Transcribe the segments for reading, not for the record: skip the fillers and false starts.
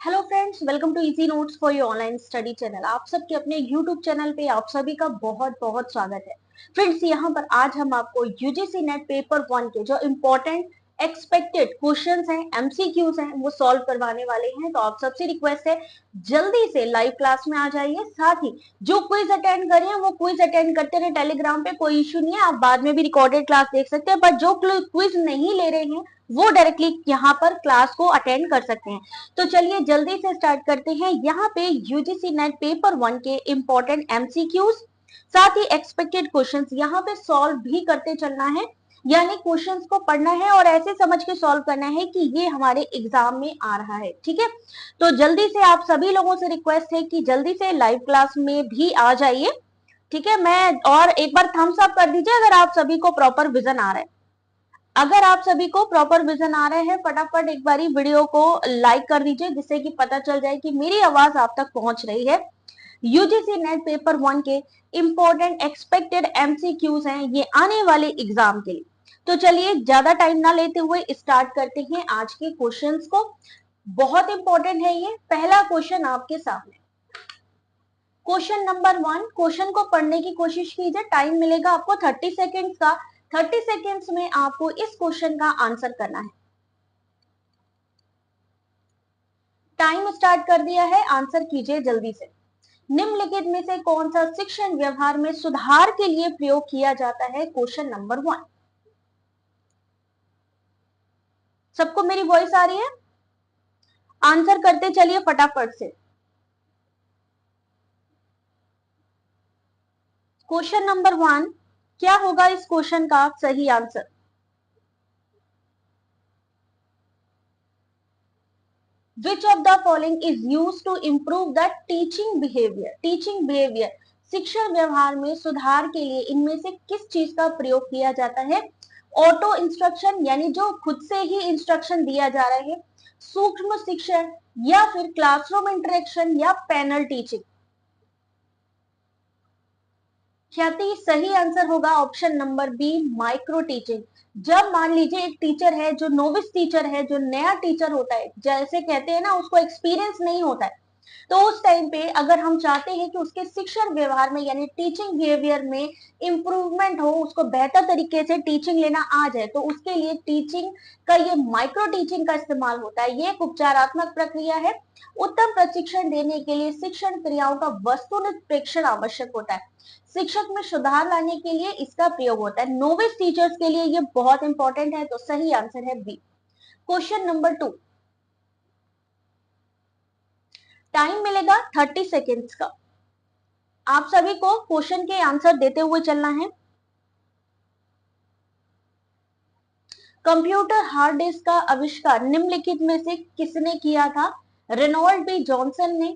Hello friends, welcome to easy notes for your online study channel. आप सबके अपने YouTube channel पे आप सभी का बहुत बहुत स्वागत है। फ्रेंड्स, यहाँ पर आज हम आपको यूजीसी नेट पेपर 1 के जो इम्पोर्टेंट एक्सपेक्टेड क्वेश्चंस हैं, एमसीक्यूज हैं, वो सॉल्व करवाने वाले हैं। तो आप सबसे रिक्वेस्ट है, जल्दी से लाइव क्लास में आ जाइए। साथ ही जो क्विज अटेंड करें वो क्विज अटेंड करते रहे टेलीग्राम पे, कोई इश्यू नहीं है। आप बाद में भी रिकॉर्डेड क्लास देख सकते हैं, बट जो क्विज नहीं ले रहे हैं वो डायरेक्टली यहाँ पर क्लास को अटेंड कर सकते हैं। तो चलिए जल्दी से स्टार्ट करते हैं। यहाँ पे यूजीसी नेट पेपर 1 के इंपॉर्टेंट एमसीक्यूज साथ ही एक्सपेक्टेड क्वेश्चंस यहाँ पे सॉल्व भी करते चलना है, यानी क्वेश्चंस को पढ़ना है और ऐसे समझ के सॉल्व करना है कि ये हमारे एग्जाम में आ रहा है। ठीक है, तो जल्दी से आप सभी लोगों से रिक्वेस्ट है कि जल्दी से लाइव क्लास में भी आ जाइए। ठीक है, मैं और एक बार थम्स अप कर दीजिए अगर आप सभी को प्रॉपर विजन आ रहा है। अगर आप सभी को प्रॉपर विजन आ रहे हैं, फटाफट एक बारी वीडियो को लाइक कर दीजिए, जिससे कि पता चल जाए कि मेरी आवाज आप तक पहुंच रही है। यूजीसी नेट पेपर 1 के इंपॉर्टेंट एक्सपेक्टेड एमसीक्यूज हैं ये आने वाले एग्जाम के लिए। तो चलिए ज्यादा टाइम ना लेते हुए स्टार्ट करते हैं आज के क्वेश्चंस को। बहुत इंपॉर्टेंट है ये। पहला क्वेश्चन आपके सामने, क्वेश्चन नंबर 1। क्वेश्चन को पढ़ने की कोशिश कीजिए। टाइम मिलेगा आपको 30 सेकेंड्स का। 30 सेकेंड्स में आपको इस क्वेश्चन का आंसर करना है। टाइम स्टार्ट कर दिया है, आंसर कीजिए जल्दी से। निम्नलिखित में से कौन सा शिक्षण व्यवहार में सुधार के लिए प्रयोग किया जाता है? Question number 1। सबको मेरी वॉइस आ रही है? आंसर करते चलिए फटाफट से। क्वेश्चन नंबर 1 क्या होगा इस क्वेश्चन का सही answer? Which of the following is used to improve the teaching behavior? Teaching behaviour, शिक्षण व्यवहार में सुधार के लिए इनमें से किस चीज का प्रयोग किया जाता है? ऑटो इंस्ट्रक्शन, यानी जो खुद से ही इंस्ट्रक्शन दिया जा रहा है, सूक्ष्म शिक्षण, या फिर क्लासरूम इंटरेक्शन, या पैनल टीचिंग। ख्याति, सही आंसर होगा option number B, micro teaching. जब मान लीजिए एक टीचर है, जो नोविस टीचर है, जो नया टीचर होता है, जैसे कहते हैं ना, उसको एक्सपीरियंस नहीं होता है, तो उस टाइम पे अगर हम चाहते हैं कि उसके शिक्षण व्यवहार में यानी टीचिंग बिहेवियर में इंप्रूवमेंट हो, उसको बेहतर तरीके से टीचिंग लेना आ जाए, तो उसके लिए टीचिंग का ये माइक्रो टीचिंग का इस्तेमाल होता है। ये एक उपचारात्मक प्रक्रिया है। उत्तम प्रशिक्षण देने के लिए शिक्षण क्रियाओं का वस्तुनिष्ठ प्रेक्षण आवश्यक होता है। शिक्षक में सुधार लाने के लिए इसका प्रयोग होता है। नोविस टीचर्स के लिए ये बहुत इंपॉर्टेंट है, तो सही आंसर है बी। Question number 2। टाइम मिलेगा 30 सेकेंड्स का। आप सभी को क्वेश्चन के आंसर देते हुए चलना है। कंप्यूटर हार्ड डिस्क का आविष्कार निम्नलिखित में से किसने किया था? रेनॉल्ड बी जॉनसन ने,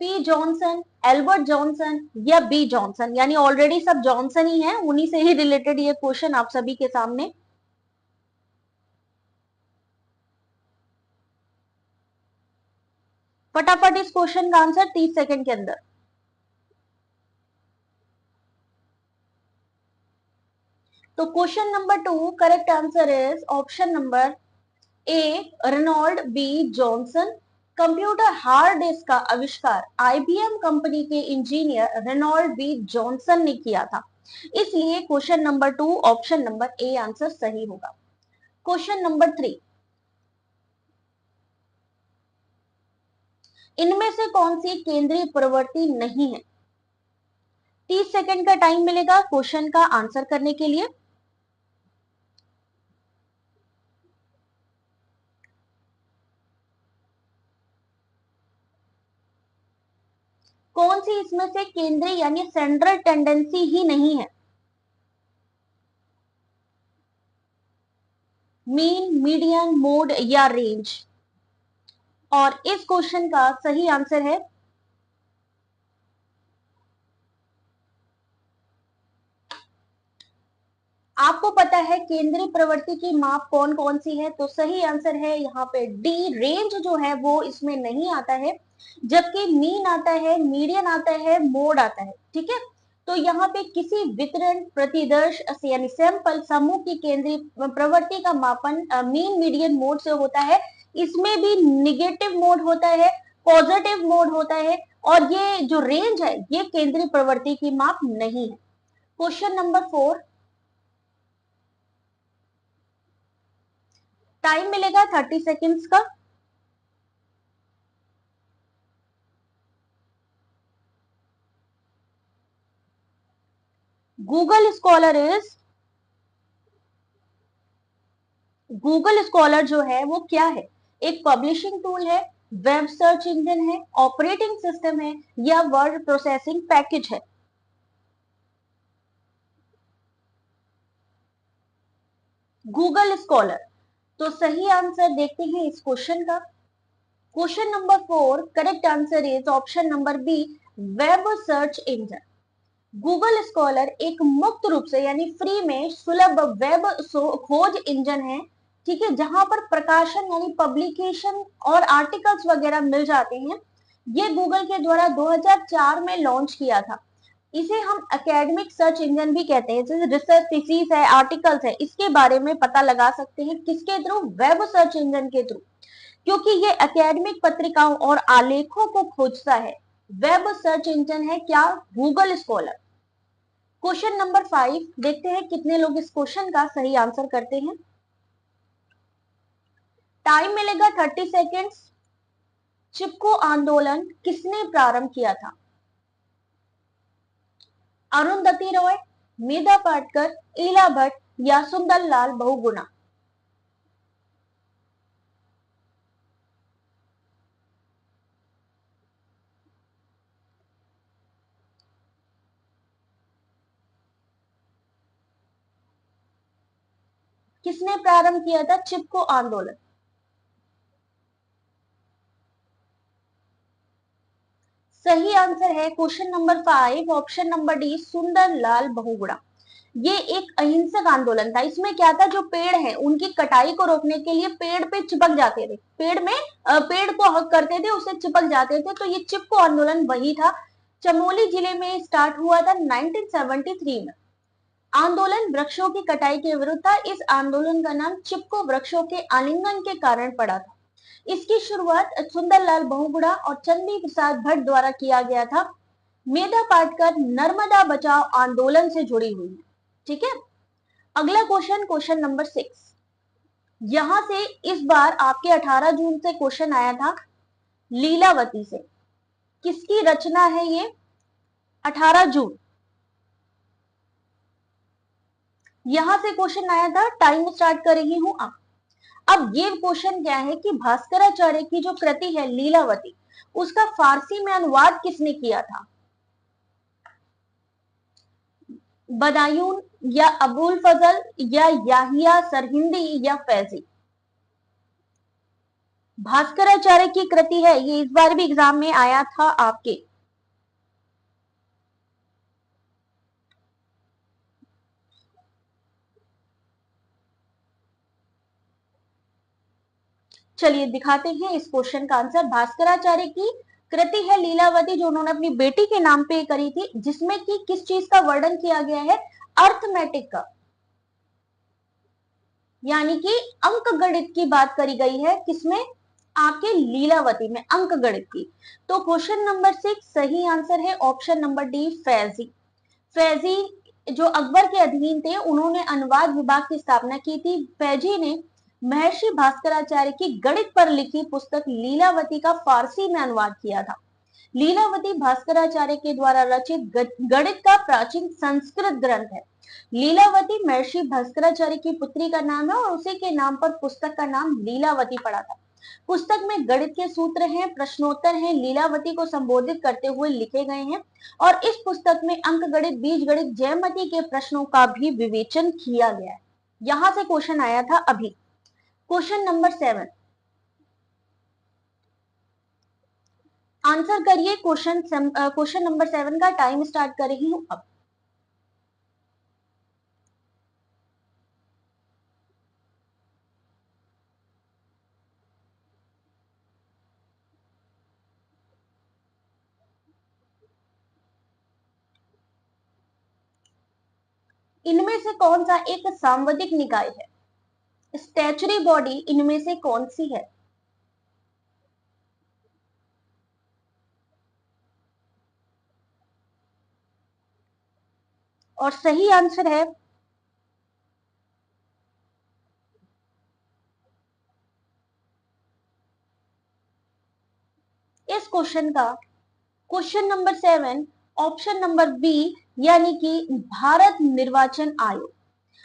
पी जॉनसन, एल्बर्ट जॉनसन, या बी जॉनसन। यानी ऑलरेडी सब जॉनसन ही हैं, उन्हीं से ही रिलेटेड ये क्वेश्चन आप सभी के सामने। फटाफट इस क्वेश्चन का आंसर 30 सेकंड के अंदर। तो question number 2 correct answer is option number A, Reynold B Johnson. Computer hard disk का आविष्कार आईबीएम कंपनी के इंजीनियर रेनॉल्ड बी जॉनसन ने किया था। इसलिए question number 2 option number A answer सही होगा। क्वेश्चन नंबर 3, इनमें से कौन सी केंद्रीय प्रवृत्ति नहीं है? 30 सेकंड का टाइम मिलेगा क्वेश्चन का आंसर करने के लिए। कौन सी इसमें से केंद्रीय यानी सेंट्रल टेंडेंसी ही नहीं है? मीन, मीडियन, मोड, या रेंज। और इस क्वेश्चन का सही आंसर है आपको पता है केंद्रीय प्रवृत्ति की माप कौन कौन सी है? तो सही आंसर है यहाँ पे डी, रेंज जो है वो इसमें नहीं आता है, जबकि मीन आता है, मीडियन आता है, मोड आता है। ठीक है, तो यहाँ पे किसी वितरण प्रतिदर्श यानी सैंपल समूह की केंद्रीय प्रवृत्ति का मापन मीन, मीडियन, मोड से होता है। इसमें भी निगेटिव मोड होता है पॉजिटिव मोड होता है, और ये जो रेंज है ये केंद्रीय प्रवृत्ति की माप नहीं है। क्वेश्चन नंबर 4, टाइम मिलेगा 30 सेकेंड्स का। गूगल स्कॉलर जो है वो क्या है? एक पब्लिशिंग टूल है, वेब सर्च इंजन है, ऑपरेटिंग सिस्टम है, या वर्ड प्रोसेसिंग पैकेज है? Google Scholar. तो सही आंसर देखते हैं इस क्वेश्चन का। Question number 4, correct answer is option number B, web search engine. Google Scholar एक मुक्त रूप से यानी फ्री में सुलभ वेब खोज इंजन है, ठीक है, जहां पर प्रकाशन यानी पब्लिकेशन और आर्टिकल्स वगैरह मिल जाते हैं। ये गूगल के द्वारा 2004 में लॉन्च किया था। इसे हम एकेडमिक सर्च इंजन भी कहते हैं, जैसे रिसर्च थीसिस है, आर्टिकल्स है, इसके बारे में पता लगा सकते हैं किसके थ्रू? वेब सर्च इंजन के थ्रू, क्योंकि ये एकेडमिक पत्रिकाओं और आलेखों को खोजता है। वेब सर्च इंजन है क्या? Google scholar. क्वेश्चन नंबर 5 देखते हैं कितने लोग इस क्वेश्चन का सही आंसर करते हैं। टाइम मिलेगा 30 सेकेंड्स। चिपको आंदोलन किसने प्रारंभ किया था? अरुंधति रॉय, मेधा पाटकर, ईला भट्ट, या सुंदरलाल बहुगुणा? किसने प्रारंभ किया था चिपको आंदोलन? सही आंसर है question number 5, option number D, Sundarlal Bahuguna. ये एक अहिंसक आंदोलन था। इसमें क्या था, जो पेड़ हैं उनकी कटाई को रोकने के लिए पेड़ पे चिपक जाते थे, पेड़ में पेड़ को हक करते थे, उससे चिपक जाते थे, तो ये चिपको आंदोलन वही था। चमोली जिले में स्टार्ट हुआ था 1973 में। आंदोलन वृक्षों की कटाई के विरुद्ध था। इस आंदोलन का नाम चिपको वृक्षों के आलिंगन के कारण पड़ा था। इसकी शुरुआत सुंदरलाल बहुगुणा और चंदी प्रसाद भट्ट द्वारा किया गया था। मेधा पाटकर नर्मदा बचाओ आंदोलन से जुड़ी हुई है, ठीक है। अगला क्वेश्चन, क्वेश्चन नंबर 6। यहां से इस बार आपके 18 जून से क्वेश्चन आया था लीलावती से। किसकी रचना है ये? 18 जून यहां से क्वेश्चन आया था। टाइम स्टार्ट कर रही हूं अब ये क्वेश्चन क्या है कि भास्कराचार्य की जो कृति है लीलावती, उसका फारसी में अनुवाद किसने किया था? बदायून, या अबुल फजल, या याहिया सरहिंदी, या फैजी? भास्कराचार्य की कृति है ये, इस बार भी एग्जाम में आया था आपके। चलिए दिखाते हैं इस क्वेश्चन का आंसर। भास्कराचार्य की कृति है लीलावती, जो उन्होंने अपनी बेटी के नाम पे करी थी, जिसमें कि किस चीज का वर्णन किया गया है? अर्थमेटिक का, यानी कि अंक गणित की बात करी गई है। किसमें? आपके लीलावती में, अंक गणित की। तो क्वेश्चन नंबर 6 सही आंसर है option number D, Faizi. Faizi जो अकबर के अधीन थे, उन्होंने अनुवाद विभाग की स्थापना की थी। फैजी ने महर्षि भास्कराचार्य की गणित पर लिखी पुस्तक लीलावती का फारसी में अनुवाद किया था। लीलावती भास्कराचार्य के द्वारा रचित गणित का प्राचीन संस्कृत ग्रंथ है। लीलावती महर्षि भास्कराचार्य की पुत्री का नाम है, और उसी के नाम पर पुस्तक का नाम लीलावती पड़ा था। पुस्तक में गणित के सूत्र हैं, प्रश्नोत्तर हैं, लीलावती को संबोधित करते हुए लिखे गए हैं, और इस पुस्तक में अंक गणित, बीज गणित, जयमती के प्रश्नों का भी विवेचन किया गया है। यहां से क्वेश्चन आया था अभी। क्वेश्चन नंबर 7, आंसर करिए क्वेश्चन नंबर 7 का। टाइम स्टार्ट कर रही हूं अब। इनमें से कौन सा एक सांवदिक निकाय है? स्टैचुरी बॉडी इनमें से कौन सी है? और सही आंसर है इस क्वेश्चन का question number 7 option number B, यानी कि भारत निर्वाचन आयोग।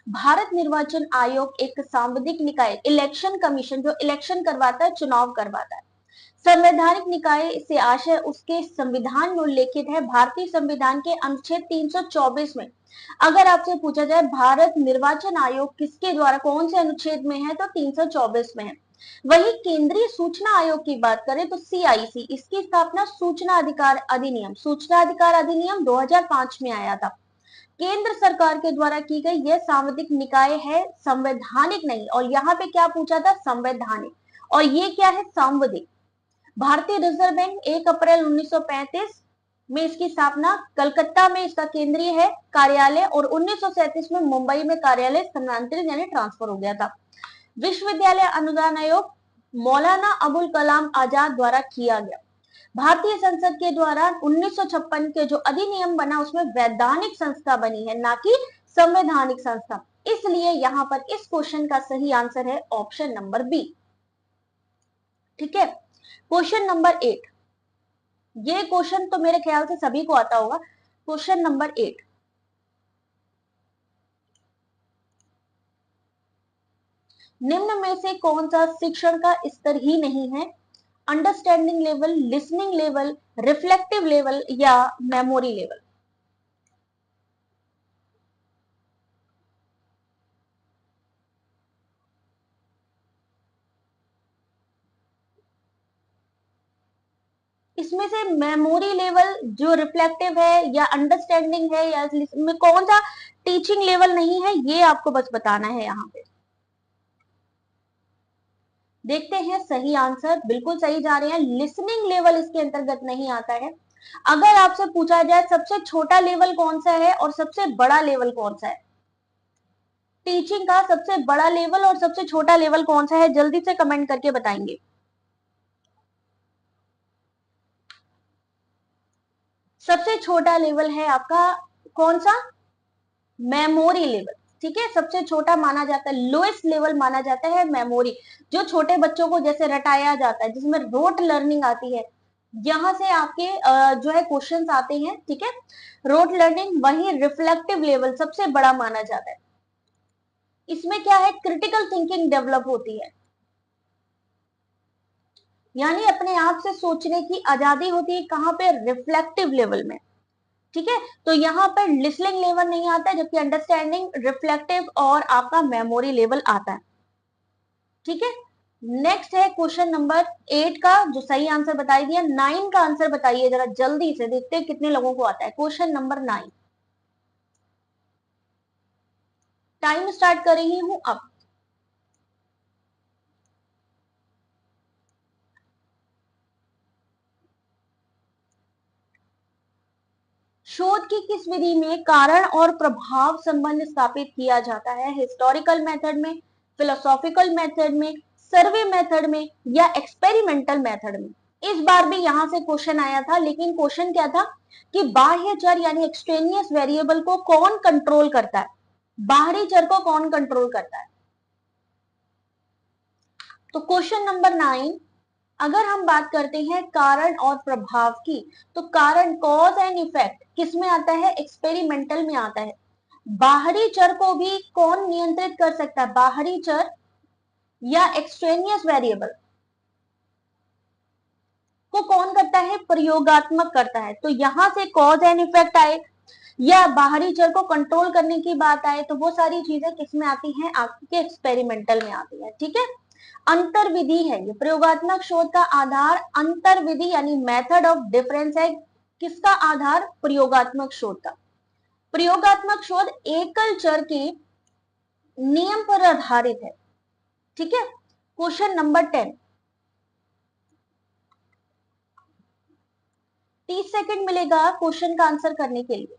भारत निर्वाचन आयोग एक सांविधिक निकाय, इलेक्शन कमीशन, जो इलेक्शन करवाता है, चुनाव करवाता है। संवैधानिक निकाय से आशय उसके संविधान में उल्लेखित है। भारतीय संविधान के अनुच्छेद 324 में अगर आपसे पूछा जाए भारत निर्वाचन आयोग किसके द्वारा, कौन से अनुच्छेद में है, तो 324 में है। वही केंद्रीय सूचना आयोग की बात करें तो सीआईसी, इसकी स्थापना सूचना अधिकार अधिनियम 2005 में आया था। केंद्र सरकार के द्वारा की गई यह सांविधिक निकाय है, संवैधानिक नहीं। और यहाँ पे क्या पूछा था, संवैधानिक, और ये क्या है, सांविधिक। भारतीय रिजर्व बैंक 1 अप्रैल 1935 में इसकी स्थापना, कलकत्ता में इसका केंद्रीय है कार्यालय, और 1937 में मुंबई में कार्यालय स्थानांतरित यानी ट्रांसफर हो गया था। विश्वविद्यालय अनुदान आयोग मौलाना अबुल कलाम आजाद द्वारा किया गया। भारतीय संसद के द्वारा 1956 के जो अधिनियम बना उसमें वैधानिक संस्था बनी है, ना कि संवैधानिक संस्था। इसलिए यहां पर इस क्वेश्चन का सही आंसर है ऑप्शन नंबर बी। ठीक है, क्वेश्चन नंबर 8, ये क्वेश्चन तो मेरे ख्याल से सभी को आता होगा। क्वेश्चन नंबर 8, निम्न में से कौन सा शिक्षण का स्तर ही नहीं है, understanding level, listening level, reflective level या मेमोरी लेवल। इसमें से मेमोरी लेवल, जो रिफ्लेक्टिव है या अंडरस्टैंडिंग है या में कौन सा टीचिंग लेवल नहीं है, ये आपको बस बताना है। यहाँ पे देखते हैं सही आंसर, बिल्कुल सही जा रहे हैं। लिसनिंग लेवल इसके अंतर्गत नहीं आता है। अगर आपसे पूछा जाए सबसे छोटा लेवल कौन सा है और सबसे बड़ा लेवल कौन सा है, टीचिंग का सबसे बड़ा लेवल और सबसे छोटा लेवल कौन सा है, जल्दी से कमेंट करके बताएंगे। सबसे छोटा लेवल है आपका कौन सा, मेमोरी लेवल। ठीक है, सबसे छोटा माना जाता है, लोएस्ट लेवल माना जाता है मेमोरी। जो छोटे बच्चों को जैसे रटाया जाता है, जिसमें रोट लर्निंग आती है, यहां से आपके जो है क्वेश्चंस आते हैं। ठीक है, रोट लर्निंग। वही रिफ्लेक्टिव लेवल सबसे बड़ा माना जाता है। इसमें क्या है, क्रिटिकल थिंकिंग डेवलप होती है, यानी अपने आप से सोचने की आजादी होती है। कहां पे, रिफ्लेक्टिव लेवल में। ठीक है, तो यहाँ पर लिसनिंग लेवल नहीं आता है, जबकि अंडरस्टैंडिंग, रिफ्लेक्टिव और आपका मेमोरी लेवल आता है। ठीक है, नेक्स्ट है क्वेश्चन नंबर 8 का, जो सही आंसर बताई दिया। 9 का आंसर बताइए जरा जल्दी से, देखते हैं कितने लोगों को आता है। क्वेश्चन नंबर 9, टाइम स्टार्ट कर रही हूं अब। शोध की किस विधि में कारण और प्रभाव संबंध स्थापित किया जाता है, हिस्टोरिकल मेथड में, फिलोसॉफिकल मेथड में, सर्वे मेथड में या एक्सपेरिमेंटल मेथड में। इस बार भी यहां से क्वेश्चन आया था, लेकिन क्वेश्चन क्या था कि बाह्य चर यानी एक्सट्रेनियस वेरिएबल को कौन कंट्रोल करता है, बाहरी चर को कौन कंट्रोल करता है। तो क्वेश्चन नंबर 9, अगर हम बात करते हैं कारण और प्रभाव की, तो कारण, कॉज एंड इफेक्ट, किस में आता है, एक्सपेरिमेंटल में आता है। बाहरी चर को भी कौन नियंत्रित कर सकता है, बाहरी चर या एक्सट्रेनियस वेरिएबल को कौन करता है, प्रयोगात्मक करता है। तो यहां से कॉज एंड इफेक्ट आए या बाहरी चर को कंट्रोल करने की बात आए, तो वो सारी चीजें किस में आती हैं, आपके एक्सपेरिमेंटल में आती है। ठीक है, अंतर विधि है ये, प्रयोगात्मक शोध का आधार अंतर विधि यानी मेथड ऑफ डिफरेंस है। किसका आधार, प्रयोगात्मक शोध का। प्रयोगात्मक शोध एकल चर के नियम पर आधारित है। ठीक है, क्वेश्चन नंबर 10, 30 सेकंड मिलेगा क्वेश्चन का आंसर करने के लिए।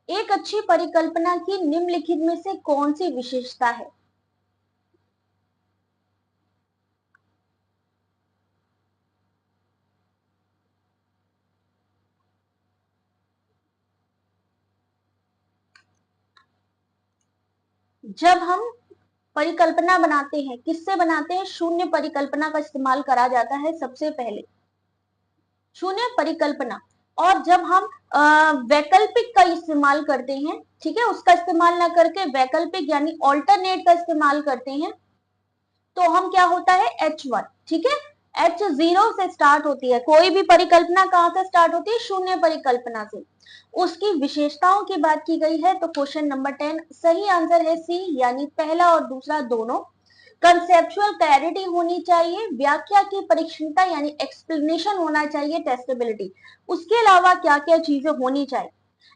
एक अच्छी परिकल्पना की निम्नलिखित में से कौन सी विशेषता है। जब हम परिकल्पना बनाते हैं, किससे बनाते हैं? शून्य परिकल्पना का इस्तेमाल करा जाता है सबसे पहले, शून्य परिकल्पना। और जब हम वैकल्पिक का इस्तेमाल करते हैं, ठीक है, उसका इस्तेमाल ना करके वैकल्पिक यानी ऑल्टरनेट का इस्तेमाल करते हैं, तो हम क्या होता है H1, ठीक है। H0 से स्टार्ट होती है, कोई भी परिकल्पना कहां से स्टार्ट होती है? शून्य परिकल्पना से। उसकी विशेषताओं की बात की गई है, तो क्वेश्चन नंबर 10 सही आंसर है सी, यानी पहला और दूसरा दोनों। कंसेप्चुअल क्लैरिटी होनी चाहिए, व्याख्या की परीक्षणता यानी एक्सप्लेनेशन होना चाहिए, टेस्टेबिलिटी। उसके अलावा क्या क्या चीजें होनी चाहिए?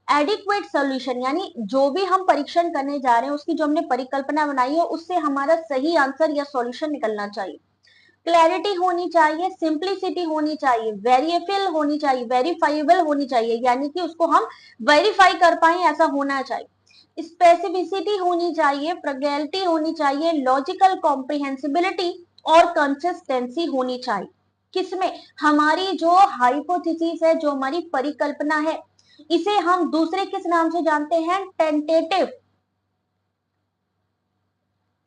एडिक्वेट सोल्यूशन, यानी जो भी हम परीक्षण करने जा रहे हैं उसकी जो हमने परिकल्पना बनाई है उससे हमारा सही आंसर या सॉल्यूशन निकलना चाहिए। क्लैरिटी होनी चाहिए, सिंप्लिसिटी होनी चाहिए, वेरिएबल होनी चाहिए, वेरीफाइबल होनी चाहिए, यानी कि उसको हम वेरीफाई कर पाए ऐसा होना चाहिए। स्पेसिफिसिटी होनी चाहिए, प्रगैलिटी होनी चाहिए, लॉजिकल कॉम्प्रिहेंसिबिलिटी और कंसिस्टेंसी होनी चाहिए। किसमें? हमारी जो हाइपोथेसिस है, जो हमारी परिकल्पना है, इसे हम दूसरे किस नाम से जानते हैं?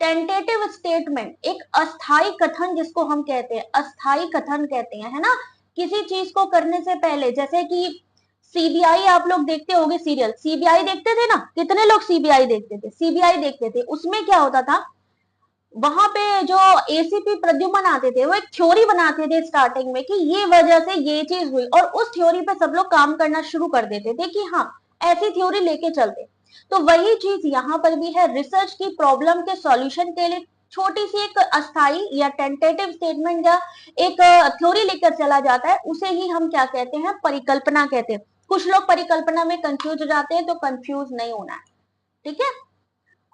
टेंटेटिव स्टेटमेंट, एक अस्थाई कथन जिसको हम कहते हैं, अस्थाई कथन कहते हैं, है ना। किसी चीज को करने से पहले, जैसे कि सीबीआई आप लोग देखते होंगे सीरियल, सीबीआई देखते थे ना, कितने लोग सीबीआई देखते थे? सीबीआई देखते थे, उसमें क्या होता था, वहां पे जो एसीपी प्रद्युमन आते थे वो एक थ्योरी बनाते थे स्टार्टिंग में कि ये वजह से ये चीज हुई, और उस थ्योरी पे सब लोग काम करना शुरू कर देते थे कि हाँ ऐसी थ्योरी लेके चलते। तो वही चीज यहाँ पर भी है, रिसर्च की प्रॉब्लम के सॉल्यूशन के लिए छोटी सी एक अस्थाई या टेंटेटिव स्टेटमेंट या एक थ्योरी लेकर चला जाता है, उसे ही हम क्या कहते हैं? परिकल्पना कहते हैं। कुछ लोग परिकल्पना में कंफ्यूज हो जाते हैं, तो कंफ्यूज नहीं होना है, ठीक है।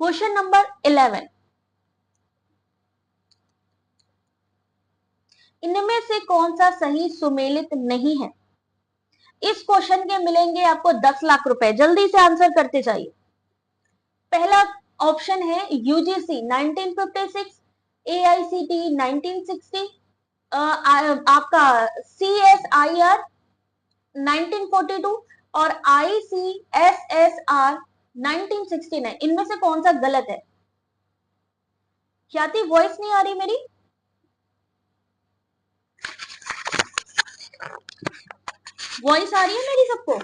क्वेश्चन नंबर 11, इनमें से कौन सा सही सुमेलित नहीं है? इस क्वेश्चन के मिलेंगे आपको 10 लाख रुपए, जल्दी से आंसर करते जाइए। पहला ऑप्शन है यूजीसी 1956, एआईसीटी 1960, आपका सीएसआईआर 1942 और आईसीएसएसआर 1969। इनमें से कौन सा गलत है? ख्याति वॉइस नहीं आ रही मेरी? वॉइस आ रही है मेरी सबको?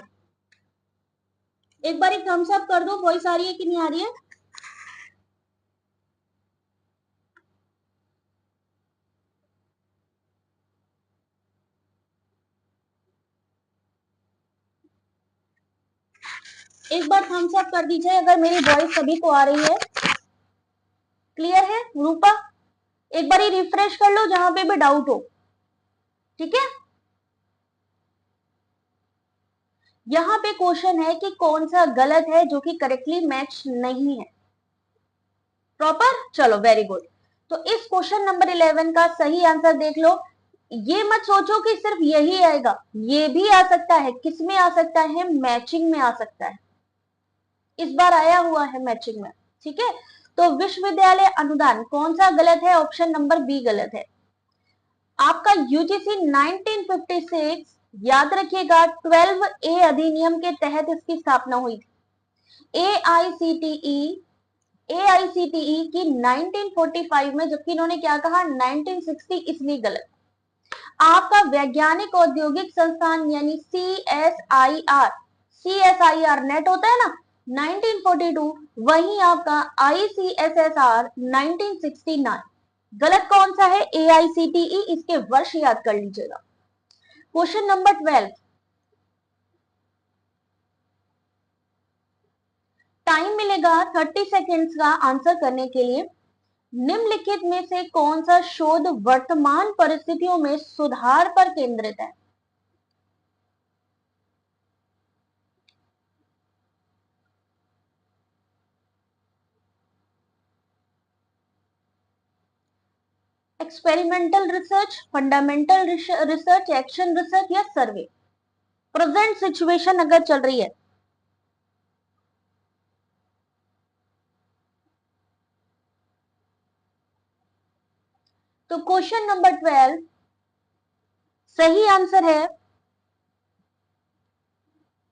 एक बार एक थम्स अप कर दो, वॉइस आ रही है कि नहीं आ रही है? एक बार थम्स अप कर दीजिए अगर मेरी वॉइस सभी को आ रही है। क्लियर है रूपा? एक बार ही रिफ्रेश कर लो जहां पे भी डाउट हो, ठीक है। यहाँ पे क्वेश्चन है कि कौन सा गलत है जो कि करेक्टली मैच नहीं है। प्रॉपर, चलो वेरी गुड। तो इस क्वेश्चन नंबर 11 का सही आंसर देख लो। ये मत सोचो कि सिर्फ यही आएगा, ये भी आ सकता है। किसमें आ सकता है? मैचिंग में आ सकता है। इस बार आया हुआ है मैचिंग में, ठीक है। तो विश्वविद्यालय अनुदान कौन सा गलत है? ऑप्शन नंबर बी गलत है। आपका यूजीसी 1956, याद रखिएगा 12 ए अधिनियम के तहत इसकी स्थापना हुई थी। एआईसीटीई की 1945 में, जबकि इन्होंने क्या कहा 1960, इसलिए गलत। आपका वैज्ञानिक औद्योगिक संस्थान यानी सीएसआईआर नेट होता है ना 1942, वहीं आपका आईसीएसएसआर 1969। गलत कौन सा है? एआईसीटीई, इसके वर्ष याद कर लीजिएगा। क्वेश्चन नंबर 12, टाइम मिलेगा 30 सेकेंड्स का आंसर करने के लिए। निम्नलिखित में से कौन सा शोध वर्तमान परिस्थितियों में सुधार पर केंद्रित है? Experimental research, fundamental research, action research या सर्वे? प्रेजेंट सिचुएशन अगर चल रही है, तो क्वेश्चन नंबर 12 सही आंसर है।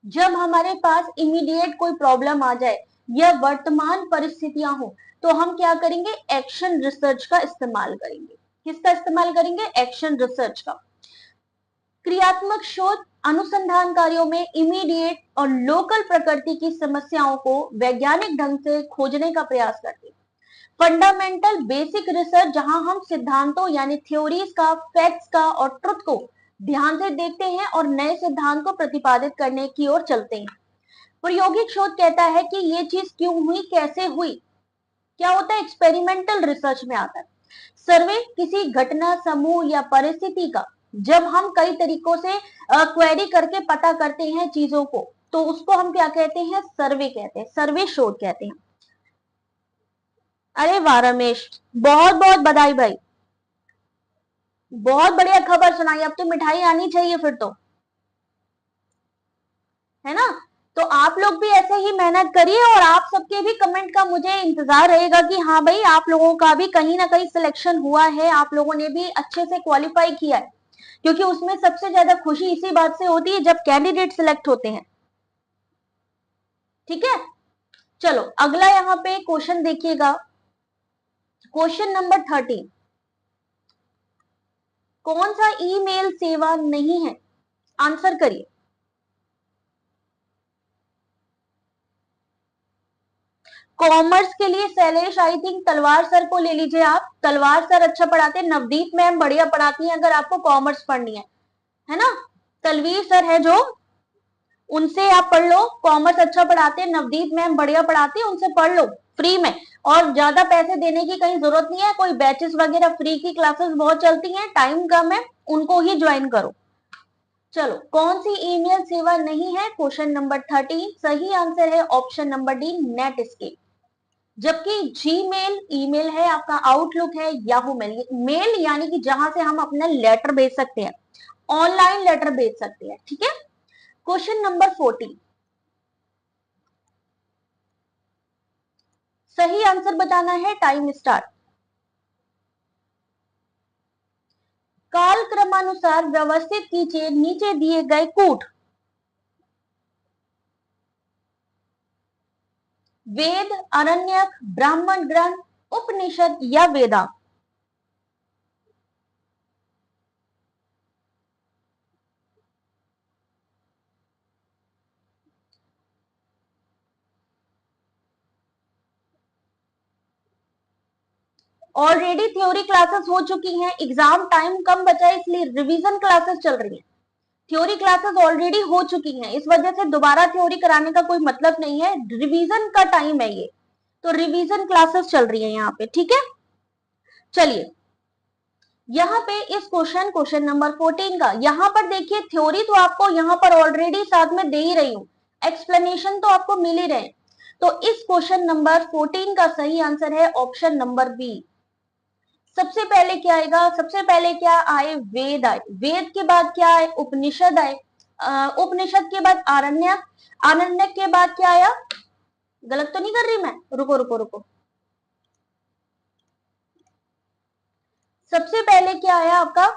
जब हमारे पास इमीडिएट कोई प्रॉब्लम आ जाए या वर्तमान परिस्थितियां हो, तो हम क्या करेंगे, एक्शन रिसर्च का इस्तेमाल करेंगे। किसका इस्तेमाल करेंगे, एक्शन रिसर्च का। क्रियात्मक शोध अनुसंधान कार्यों में इमीडिएट और लोकल प्रकृति की समस्याओं को वैज्ञानिक ढंग से खोजने का प्रयास करते हैं। फंडामेंटल बेसिक रिसर्च, जहां हम सिद्धांतों यानी थ्योरीज का, फैक्ट्स का और ट्रुथ को ध्यान से देखते हैं और नए सिद्धांत को प्रतिपादित करने की ओर चलते हैं। प्रायोगिक शोध कहता है कि ये चीज क्यों हुई, कैसे हुई, क्या होता है, एक्सपेरिमेंटल रिसर्च में आता है। सर्वे किसी घटना, समूह या परिस्थिति का जब हम कई तरीकों से क्वेरी करके पता करते हैं चीजों को, तो उसको हम क्या कहते हैं, सर्वे कहते हैं, सर्वे शोध कहते हैं। अरे वाह रमेश, बहुत बहुत बधाई भाई, बहुत बढ़िया खबर सुनाई। अब तो मिठाई आनी चाहिए फिर तो, है ना। तो आप लोग भी ऐसे ही मेहनत करिए और आप सबके भी कमेंट का मुझे इंतजार रहेगा कि हाँ भाई आप लोगों का भी कहीं ना कहीं सिलेक्शन हुआ है, आप लोगों ने भी अच्छे से क्वालिफाई किया है, क्योंकि उसमें सबसे ज्यादा खुशी इसी बात से होती है जब कैंडिडेट सिलेक्ट होते हैं। ठीक है, चलो अगला यहाँ पे क्वेश्चन देखिएगा, क्वेश्चन नंबर 13। कौन सा ईमेल सेवा नहीं है, आंसर करिए। कॉमर्स के लिए शैलेश, आई थिंक तलवार सर को ले लीजिए आप, तलवार सर अच्छा पढ़ाते हैं, नवदीप मैम बढ़िया पढ़ाती हैं अगर आपको कॉमर्स पढ़नी है ना। तलवीर सर है जो, उनसे आप पढ़ लो, कॉमर्स अच्छा पढ़ाते हैं, नवदीप मैम बढ़िया पढ़ाती है, उनसे पढ़ लो फ्री में, और ज्यादा पैसे देने की कहीं जरूरत नहीं है, कोई बैचेस वगैरह फ्री की क्लासेस बहुत चलती हैं, टाइम कम है, उनको ही ज्वाइन करो। चलो कौन सी ईमेल सेवा नहीं है, क्वेश्चन नंबर 13, सही आंसर है option number D, Netscape. जबकि जीमेल ईमेल है, आपका आउटलुक है, याहू मेल, मेल यानी कि जहां से हम अपना लेटर भेज सकते हैं, ऑनलाइन लेटर भेज सकते हैं। ठीक है, क्वेश्चन नंबर 14, सही आंसर बताना है, टाइम स्टार्ट। काल क्रमानुसार व्यवस्थित कीजिए नीचे दिए गए कूट। वेद, अरण्यक, ब्राह्मण ग्रंथ, उपनिषद या वेदांत। ऑलरेडी थ्योरी क्लासेस हो चुकी हैं, एग्जाम टाइम कम बचा है इसलिए रिवीजन क्लासेस चल रही हैं। थ्योरी क्लासेस ऑलरेडी हो चुकी हैं, इस वजह से दोबारा थ्योरी कराने का कोई मतलब नहीं है, रिवीजन का टाइम है ये, तो रिवीजन क्लासेस चल रही है यहाँ पे। ठीक है, चलिए यहाँ पे इस क्वेश्चन नंबर 14 का, यहाँ पर देखिए थ्योरी तो आपको यहाँ पर ऑलरेडी साथ में दे ही रही हूं, एक्सप्लेनेशन तो आपको मिल ही रहे। तो इस क्वेश्चन नंबर 14 का सही आंसर है ऑप्शन नंबर बी। सबसे पहले क्या आएगा, सबसे पहले क्या आए, वेद आए, वेद के बाद क्या आए, उपनिषद आए, उपनिषद के बाद आरण्यक, आरण्यक के बाद क्या आया, गलत तो नहीं कर रही मैं, रुको रुको रुको, सबसे पहले क्या आया आपका,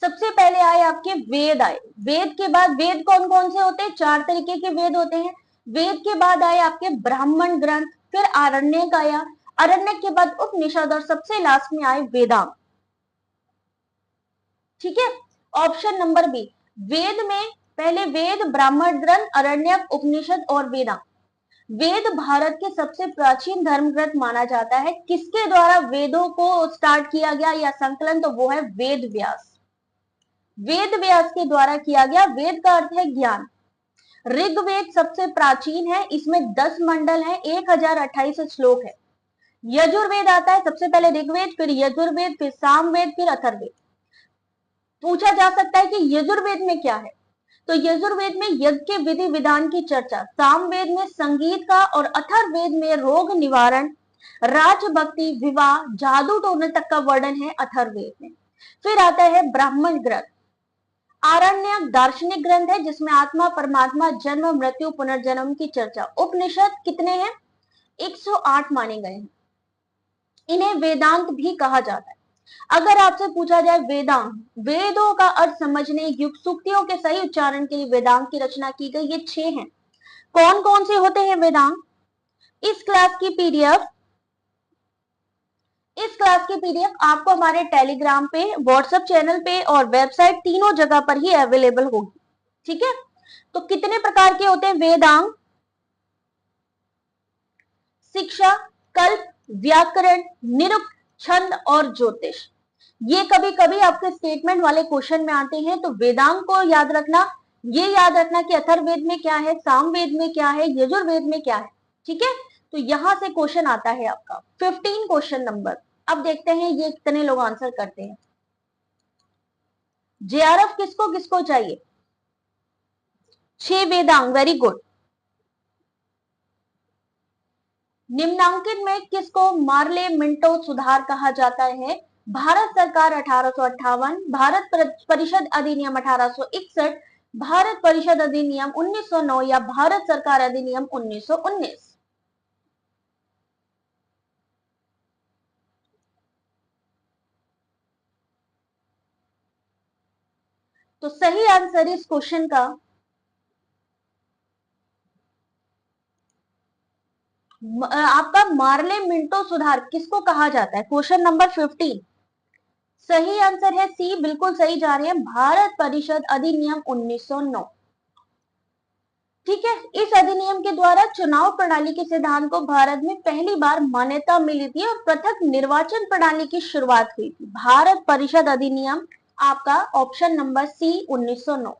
सबसे पहले आए आपके वेद आए, वेद के बाद, वेद कौन कौन से होते हैं, 4 तरीके के वेद होते हैं। वेद के बाद आए आपके ब्राह्मण ग्रंथ, फिर आरण्यक आया, आरण्यक के बाद उपनिषद और सबसे लास्ट में आए वेदांत। ठीक है, ऑप्शन नंबर बी, वेद में पहले वेद, ब्राह्मण ग्रंथ, अरण्यक, उपनिषद और वेदांत। वेद भारत के सबसे प्राचीन धर्म ग्रंथ माना जाता है, किसके द्वारा वेदों को स्टार्ट किया गया या संकलन, तो वो है वेद व्यास, वेद व्यास के द्वारा किया गया। वेद का अर्थ है ज्ञान। ऋग्वेद सबसे प्राचीन है, इसमें 10 मंडल है, 1028 श्लोक है। यजुर्वेद आता है सबसे पहले, ऋग्वेद, फिर यजुर्वेद, फिर सामवेद, फिर अथर्ववेद। पूछा जा सकता है कि यजुर्वेद में क्या है, तो यजुर्वेद में यज्ञ के विधि विधान की चर्चा, सामवेद में संगीत का और अथर्ववेद में रोग निवारण, राजभक्ति, विवाह, जादू टोने तक का वर्णन है अथर्ववेद में। फिर आता है ब्राह्मण ग्रंथ। आरण्यक दार्शनिक ग्रंथ है जिसमें आत्मा, परमात्मा, जन्म, मृत्यु, पुनर्जन्म की चर्चा। उपनिषद कितने हैं, 108 माने गए हैं, इन्हें वेदांत भी कहा जाता है। अगर आपसे पूछा जाए वेदांत, वेदों का अर्थ समझने, युक्त सूक्तियों के सही उच्चारण के लिए वेदांत की रचना की गई, ये 6 हैं। कौन कौन से होते हैं वेदांत, इस क्लास की पीडीएफ इस क्लास की पीडीएफ आपको हमारे टेलीग्राम पे, व्हाट्सएप चैनल पे और वेबसाइट तीनों जगह पर ही अवेलेबल होगी। ठीक है, तो कितने प्रकार के होते हैं? वेदांग, शिक्षा, कल्प, व्याकरण, निरुक्त, छंद और ज्योतिष। ये कभी कभी आपके स्टेटमेंट वाले क्वेश्चन में आते हैं, तो वेदांग को याद रखना, ये याद रखना कि अथर्ववेद में क्या है, सामवेद में क्या है, यजुर्वेद में क्या है। ठीक है, तो यहां से क्वेश्चन आता है आपका 15 क्वेश्चन नंबर। अब देखते हैं ये कितने लोग आंसर करते हैं। जेआरएफ किसको किसको चाहिए? 6 वेदांग, वेरी गुड। निम्नांकित में किसको मार्ले मिंटो सुधार कहा जाता है? भारत सरकार 1858, भारत परिषद अधिनियम 1861, भारत परिषद अधिनियम 1909 या भारत सरकार अधिनियम 1919। तो सही आंसर इस क्वेश्चन का आपका मार्ले मिंटो सुधार किसको कहा जाता है? Question number 15। सही आंसर है सी, बिल्कुल सही जा रहे हैं, भारत परिषद अधिनियम 1909। ठीक है, इस अधिनियम के द्वारा चुनाव प्रणाली के सिद्धांत को भारत में पहली बार मान्यता मिली थी और पृथक निर्वाचन प्रणाली की शुरुआत हुई थी। भारत परिषद अधिनियम आपका option number C 1909।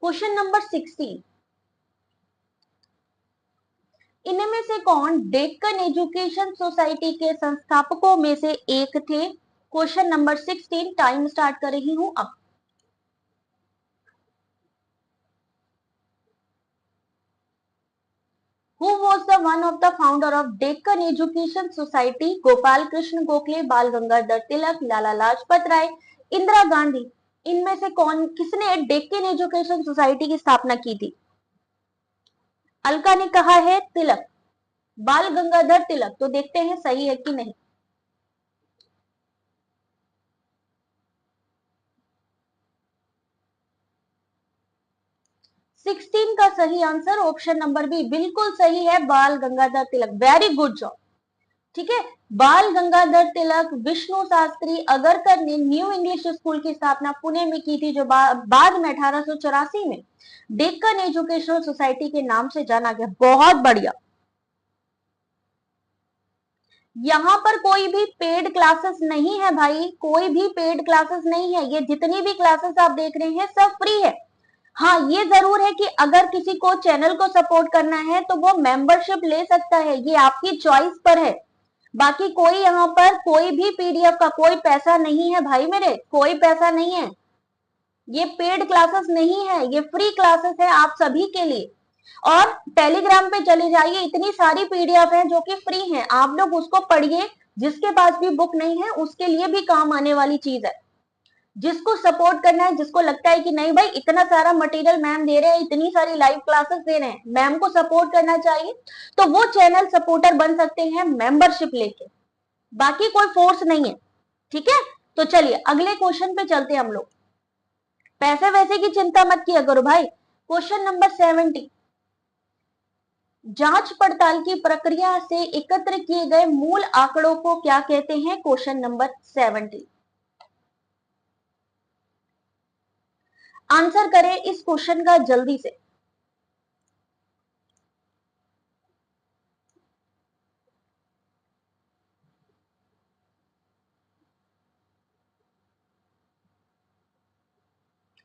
Question number 16। इनमें से कौन डेक्कन एजुकेशन सोसाइटी के संस्थापकों में से एक थे? क्वेश्चन नंबर 16, टाइम स्टार्ट कर रही हूं अब। Who was the one of the founder of Deccan Education Society? Gopal Krishna Gokhale, बाल गंगाधर तिलक, लाला लाजपत राय, इंदिरा गांधी। इनमें से कौन, किसने डेक्कन एजुकेशन सोसाइटी की स्थापना की थी? अलका ने कहा है तिलक, बाल गंगाधर तिलक। तो देखते हैं सही है कि नहीं। 16 का सही आंसर ऑप्शन नंबर बी, बिल्कुल सही है, Bal Gangadhar Tilak. Very good job. ठीक है, बाल गंगाधर तिलक, विष्णु शास्त्री अगरकर ने न्यू इंग्लिश स्कूल की स्थापना पुणे में की थी, जो बाद में 1884 में डेक्कन एजुकेशनल सोसाइटी के नाम से जाना गया। बहुत बढ़िया। यहाँ पर कोई भी पेड क्लासेस नहीं है भाई, कोई भी पेड क्लासेस नहीं है। ये जितनी भी क्लासेस आप देख रहे हैं सब फ्री है। हाँ, ये जरूर है कि अगर किसी को चैनल को सपोर्ट करना है तो वो मेंबरशिप ले सकता है, ये आपकी चॉइस पर है। बाकी कोई यहाँ पर कोई भी पीडीएफ का कोई पैसा नहीं है भाई मेरे, कोई पैसा नहीं है। ये पेड क्लासेस नहीं है, ये फ्री क्लासेस है आप सभी के लिए। और टेलीग्राम पे चले जाइए, इतनी सारी पीडीएफ है जो कि फ्री है, आप लोग उसको पढ़िए। जिसके पास भी बुक नहीं है उसके लिए भी काम आने वाली चीज है। जिसको सपोर्ट करना है, जिसको लगता है कि नहीं भाई इतना सारा मटेरियल मैम दे रहे हैं, इतनी सारी लाइव क्लासेस दे रहे हैं, मैम को सपोर्ट करना चाहिए, तो वो चैनल सपोर्टर बन सकते हैं मेंबरशिप लेके। बाकी कोई फोर्स नहीं है। ठीक है, तो चलिए अगले क्वेश्चन पे चलते हैं हम लोग। पैसे वैसे की चिंता मत किया करो भाई। Question number 70। जांच पड़ताल की प्रक्रिया से एकत्र किए गए मूल आंकड़ों को क्या कहते हैं? Question number 70। आंसर करें इस क्वेश्चन का जल्दी से।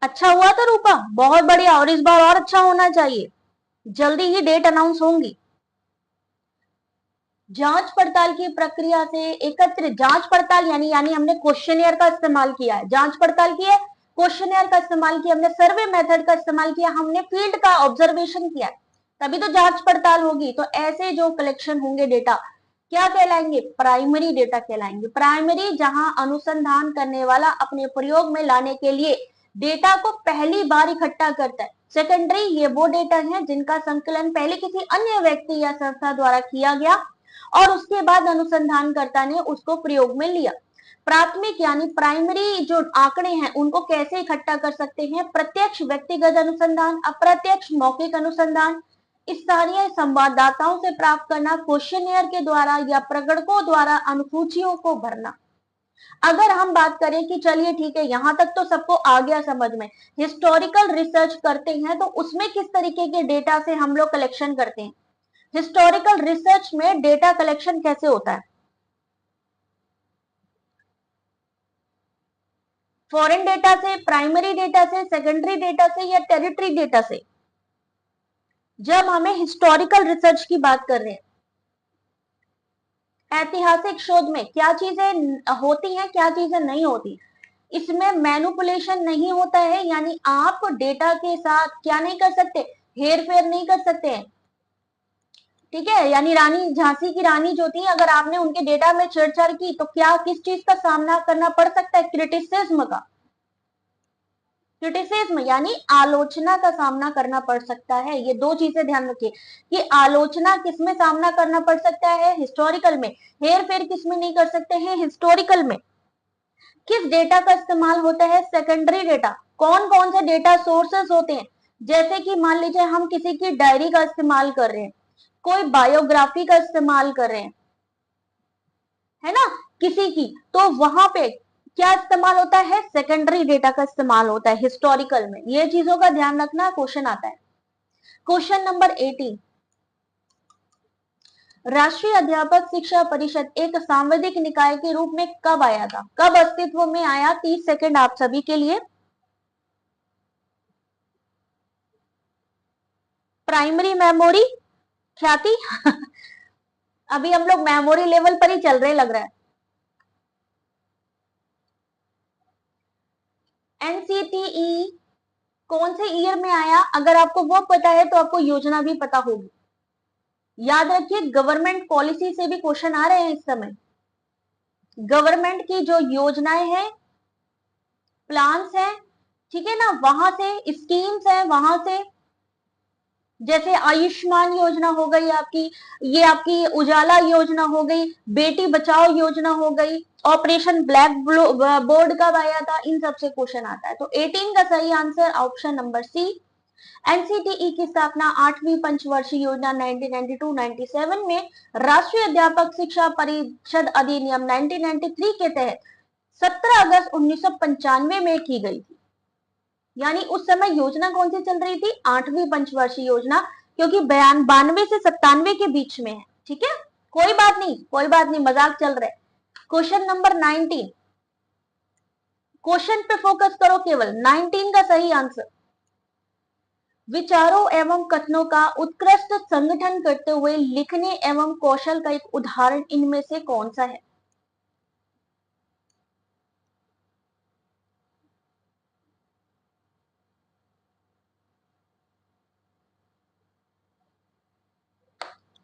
अच्छा हुआ था रूपा, बहुत बढ़िया, और इस बार और अच्छा होना चाहिए। जल्दी ही डेट अनाउंस होंगी। जांच पड़ताल की प्रक्रिया से एकत्र, जांच पड़ताल यानी हमने क्वेश्चनियर का इस्तेमाल किया है, जांच पड़ताल की है, क्वेश्चनियर का इस्तेमाल किया, हमने सर्वे मेथड का इस्तेमाल किया, हमने फील्ड का ऑब्जर्वेशन किया, तभी तो जांच पड़ताल होगी। तो ऐसे जो कलेक्शन होंगे डेटा क्या कहलाएंगे? प्राइमरी डेटा कहलाएंगे। प्राइमरी जहां अनुसंधान करने वाला अपने प्रयोग में लाने के लिए डेटा को पहली बार इकट्ठा करता है। सेकेंडरी ये वो डेटा है जिनका संकलन पहले किसी अन्य व्यक्ति या संस्था द्वारा किया गया और उसके बाद अनुसंधानकर्ता ने उसको प्रयोग में लिया। प्राथमिक यानी प्राइमरी जो आंकड़े हैं उनको कैसे इकट्ठा कर सकते हैं? प्रत्यक्ष व्यक्तिगत अनुसंधान, अप्रत्यक्ष मौखिक अनुसंधान, स्थानीय संवाददाताओं से प्राप्त करना, क्वेश्चनियर के द्वारा या प्रगणकों द्वारा अनुसूचियों को भरना। अगर हम बात करें कि चलिए ठीक है, यहां तक तो सबको आ गया समझ में, हिस्टोरिकल रिसर्च करते हैं तो उसमें किस तरीके के डेटा से हम लोग कलेक्शन करते हैं। हिस्टोरिकल रिसर्च में डेटा कलेक्शन कैसे होता है? फॉरेन डेटा से, प्राइमरी डेटा से, सेकेंडरी डेटा से या टेरिटरी डेटा से? जब हमें हिस्टोरिकल रिसर्च की बात कर रहे हैं, ऐतिहासिक शोध में क्या चीजें होती हैं, क्या चीजें नहीं होती, इसमें मैनिपुलेशन नहीं होता है, यानी आप डेटा के साथ क्या नहीं कर सकते, हेर फेर नहीं कर सकते हैं। ठीक है, यानी रानी झांसी की रानी जो थी, अगर आपने उनके डेटा में छेड़छाड़ की तो क्या किस चीज का सामना करना पड़ सकता है? क्रिटिसिज्म का। क्रिटिसिज्म यानी आलोचना का सामना करना पड़ सकता है। ये दो चीजें ध्यान रखिए कि आलोचना किसमें सामना करना पड़ सकता है? हिस्टोरिकल में। हेर फेर किसमें नहीं कर सकते हैं? हिस्टोरिकल में। किस डेटा का इस्तेमाल होता है? Secondary data. कौन कौन से डेटा सोर्सेस होते हैं? जैसे कि मान लीजिए हम किसी की डायरी का इस्तेमाल कर रहे हैं, कोई बायोग्राफी का इस्तेमाल कर रहे हैं, है ना, किसी की, तो वहां पे क्या इस्तेमाल होता है? सेकेंडरी डेटा का इस्तेमाल होता है हिस्टोरिकल में। ये चीजों का ध्यान रखना, क्वेश्चन आता है। क्वेश्चन नंबर 18, राष्ट्रीय अध्यापक शिक्षा परिषद एक सांविधिक निकाय के रूप में कब आया था? कब अस्तित्व में आया? 30 सेकंड आप सभी के लिए। प्राइमरी मेमोरी ख्याति अभी हम लोग मेमोरी लेवल पर ही चल रहे लग रहा है। एनसीटीई कौन से ईयर में आया? अगर आपको वो पता है तो आपको योजना भी पता होगी। याद रखिए, गवर्नमेंट पॉलिसी से भी क्वेश्चन आ रहे हैं इस समय। गवर्नमेंट की जो योजनाएं हैं, प्लान्स हैं, ठीक है ना, वहां से स्कीम्स हैं, वहां से जैसे आयुष्मान योजना हो गई आपकी, ये आपकी उजाला योजना हो गई, बेटी बचाओ योजना हो गई, ऑपरेशन ब्लैक बोर्ड कब आया था, इन सब से क्वेश्चन आता है। तो 18 का सही answer option number C. NCTE की स्थापना 8वीं पंचवर्षीय योजना 1992-97 में राष्ट्रीय अध्यापक शिक्षा परिषद अधिनियम 1993 के तहत 17 अगस्त 1995 में की गई थी। यानी उस समय योजना कौन सी चल रही थी? 8वीं पंचवर्षीय योजना, क्योंकि 92 से 97 के बीच में है। ठीक है, कोई बात नहीं, कोई बात नहीं, मजाक चल रहा है। क्वेश्चन नंबर 19, क्वेश्चन पे फोकस करो केवल। 19 का सही आंसर, विचारों एवं कथनों का उत्कृष्ट संगठन करते हुए लिखने एवं कौशल का एक उदाहरण इनमें से कौन सा है?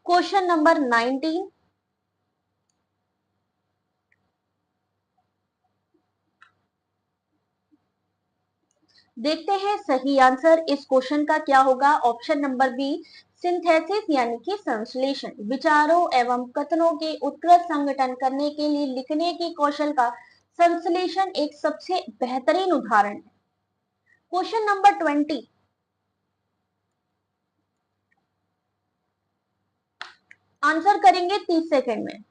क्वेश्चन नंबर 19, देखते हैं सही आंसर इस क्वेश्चन का क्या होगा। ऑप्शन नंबर बी, सिंथेसिस यानी कि संश्लेषण। विचारों एवं कथनों के उत्कृष्ट संगठन करने के लिए लिखने के कौशल का संश्लेषण एक सबसे बेहतरीन उदाहरण है। क्वेश्चन नंबर 20, आंसर करेंगे 30 सेकेंड में।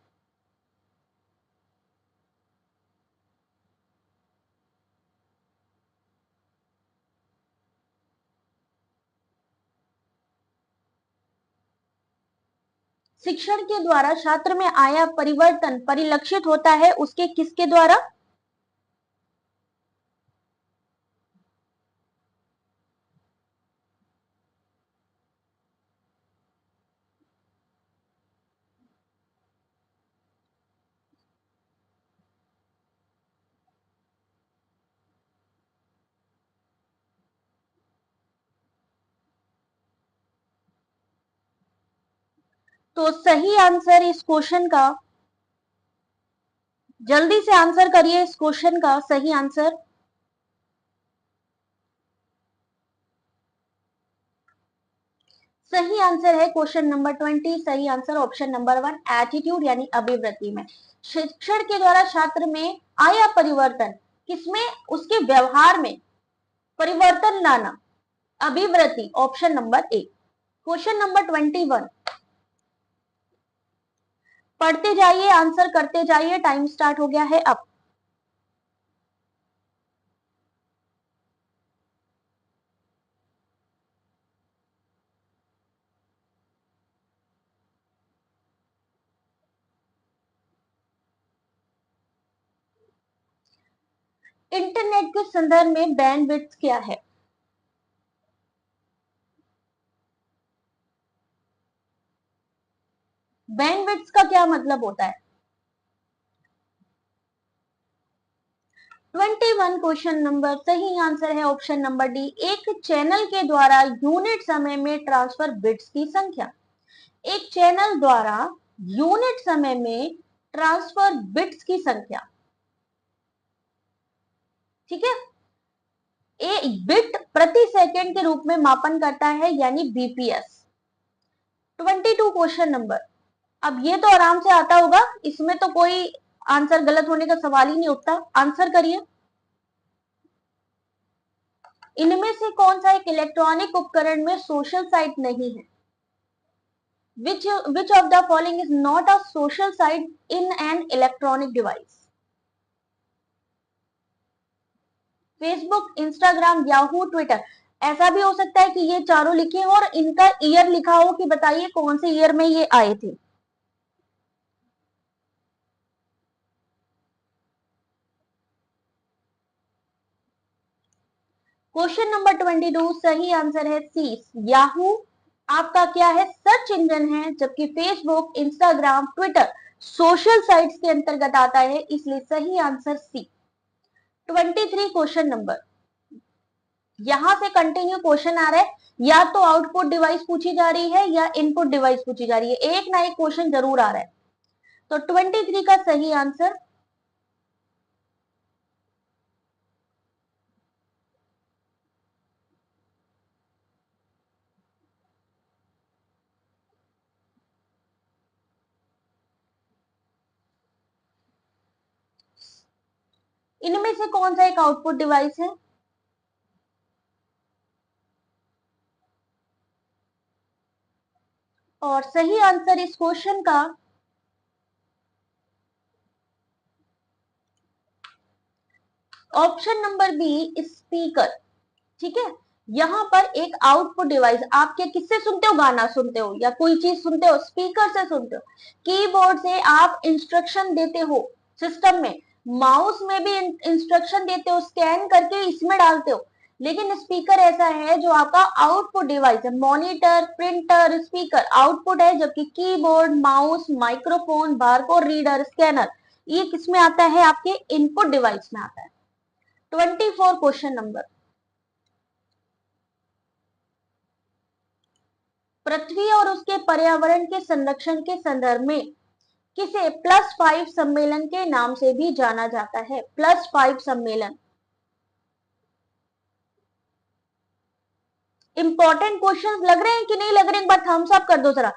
शिक्षण के द्वारा छात्र में आया परिवर्तन परिलक्षित होता है उसके किसके द्वारा? तो सही आंसर इस क्वेश्चन का, जल्दी से आंसर करिए इस क्वेश्चन का सही आंसर। सही आंसर है क्वेश्चन नंबर 20। सही आंसर ऑप्शन नंबर 1, एटीट्यूड यानी अभिवृत्ति में। शिक्षण के द्वारा छात्र में आया परिवर्तन, किसमें? उसके व्यवहार में परिवर्तन लाना, अभिवृत्ति, ऑप्शन नंबर 1। क्वेश्चन नंबर 21, पढ़ते जाइए, आंसर करते जाइए, टाइम स्टार्ट हो गया है अब। इंटरनेट के संदर्भ में बैंडविड्थ क्या है? बैंडविड्थ का क्या मतलब होता है? 21 क्वेश्चन नंबर सही आंसर है ऑप्शन नंबर डी, एक चैनल के द्वारा यूनिट समय में ट्रांसफर बिट्स की संख्या। एक चैनल द्वारा यूनिट समय में ट्रांसफर बिट्स की संख्या, ठीक है। एक बिट प्रति सेकंड के रूप में मापन करता है, यानी बीपीएस। 22 क्वेश्चन नंबर, अब ये तो आराम से आता होगा, इसमें तो कोई आंसर गलत होने का सवाल ही नहीं उठता, आंसर करिए। इनमें से कौन सा एक इलेक्ट्रॉनिक उपकरण में सोशल साइट नहीं है? which of the following is not a social site in an electronic device? Facebook, Instagram, Yahoo, Twitter. ऐसा भी हो सकता है कि ये चारों लिखे हो और इनका ईयर लिखा हो कि बताइए कौन से ईयर में ये आए थे। क्वेश्चन नंबर 22 सही आंसर है सी, याहू आपका क्या है, सर्च इंजन है, जबकि Facebook, Instagram, Twitter social sites के अंतर्गत आता है, इसलिए सही आंसर सी। 23 क्वेश्चन नंबर, यहां से कंटिन्यू क्वेश्चन आ रहा है, या तो आउटपुट डिवाइस पूछी जा रही है या इनपुट डिवाइस पूछी जा रही है, एक ना एक क्वेश्चन जरूर आ रहा है। तो 23 का सही आंसर इनमें से कौन सा एक आउटपुट डिवाइस है? और सही आंसर इस क्वेश्चन का ऑप्शन नंबर बी, स्पीकर, ठीक है। यहां पर एक आउटपुट डिवाइस, आपके किससे सुनते हो, गाना सुनते हो या कोई चीज सुनते हो, स्पीकर से सुनते हो। कीबोर्ड से आप इंस्ट्रक्शन देते हो सिस्टम में, माउस में भी इंस्ट्रक्शन देते हो, स्कैन करके इसमें डालते हो। लेकिन स्पीकर ऐसा है जो आपका आउटपुट डिवाइस है, मॉनिटर, प्रिंटर, स्पीकर आउटपुट है, जबकि keyboard, mouse, microphone, barcode reader, scanner ये किसमें आता है, आपके इनपुट डिवाइस में आता है। 24 क्वेश्चन नंबर, पृथ्वी और उसके पर्यावरण के संरक्षण के संदर्भ में किसे +5 सम्मेलन के नाम से भी जाना जाता है? +5 सम्मेलन, इंपॉर्टेंट क्वेश्चंस लग रहे हैं कि नहीं लग रहे, एक बार थम्स अप कर दो जरा।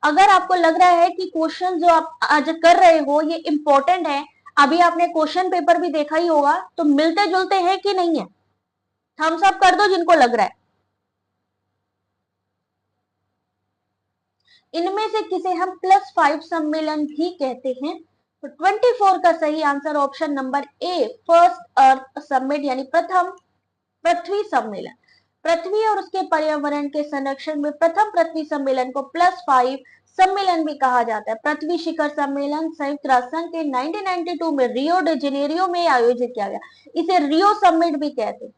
अगर आपको लग रहा है कि क्वेश्चन जो आप आज कर रहे हो ये इंपॉर्टेंट है, अभी आपने क्वेश्चन पेपर भी देखा ही होगा, तो मिलते जुलते हैं कि नहीं है, थम्स अप कर दो जिनको लग रहा है। इनमें से किसे हम +5 सम्मेलन भी कहते हैं? तो 24 का सही आंसर ऑप्शन नंबर ए, फर्स्ट अर्थ समिट, यानी प्रथम पृथ्वी सम्मेलन। पृथ्वी और उसके पर्यावरण के संरक्षण में प्रथम पृथ्वी सम्मेलन को +5 सम्मेलन भी कहा जाता है। पृथ्वी शिखर सम्मेलन संयुक्त राष्ट्र संघ के 1992 में रियो डी जेनेरियो में आयोजित किया गया, इसे रियो समिट भी कहते हैं।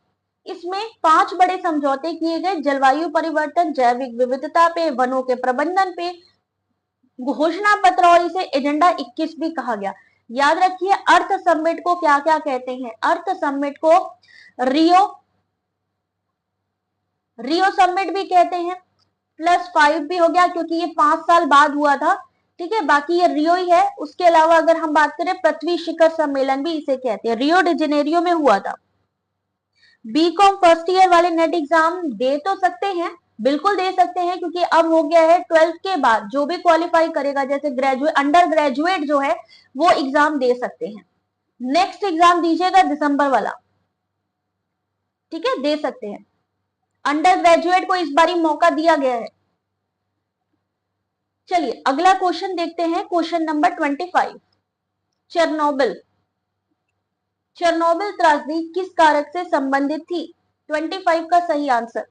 इसमें 5 बड़े समझौते किए गए, जलवायु परिवर्तन, जैविक विविधता पे, वनों के प्रबंधन पे, घोषणा पत्र, और इसे एजेंडा 21 भी कहा गया। याद रखिए अर्थ समिट को क्या क्या कहते हैं, अर्थ समिट को रियो रियो समिट भी कहते हैं, +5 भी हो गया क्योंकि ये 5 साल बाद हुआ था, ठीक है। बाकी ये रियो ही है, उसके अलावा अगर हम बात करें पृथ्वी शिखर सम्मेलन भी इसे कहते हैं, रियो डी जेनेरियो में हुआ था। बीकॉम फर्स्ट ईयर वाले नेट एग्जाम दे तो सकते हैं, बिल्कुल दे सकते हैं, क्योंकि अब हो गया है 12th के बाद जो भी क्वालिफाई करेगा, जैसे ग्रेजुएट, अंडर ग्रेजुएट जो है वो एग्जाम दे सकते हैं। नेक्स्ट एग्जाम दीजिएगा दिसंबर वाला, ठीक है, दे सकते हैं। अंडर ग्रेजुएट को इस बारी मौका दिया गया है। चलिए अगला क्वेश्चन देखते हैं, क्वेश्चन नंबर 25। चेरनोबिल चेरनोबिल त्रासदी किस कारक से संबंधित थी? 25 का सही आंसर।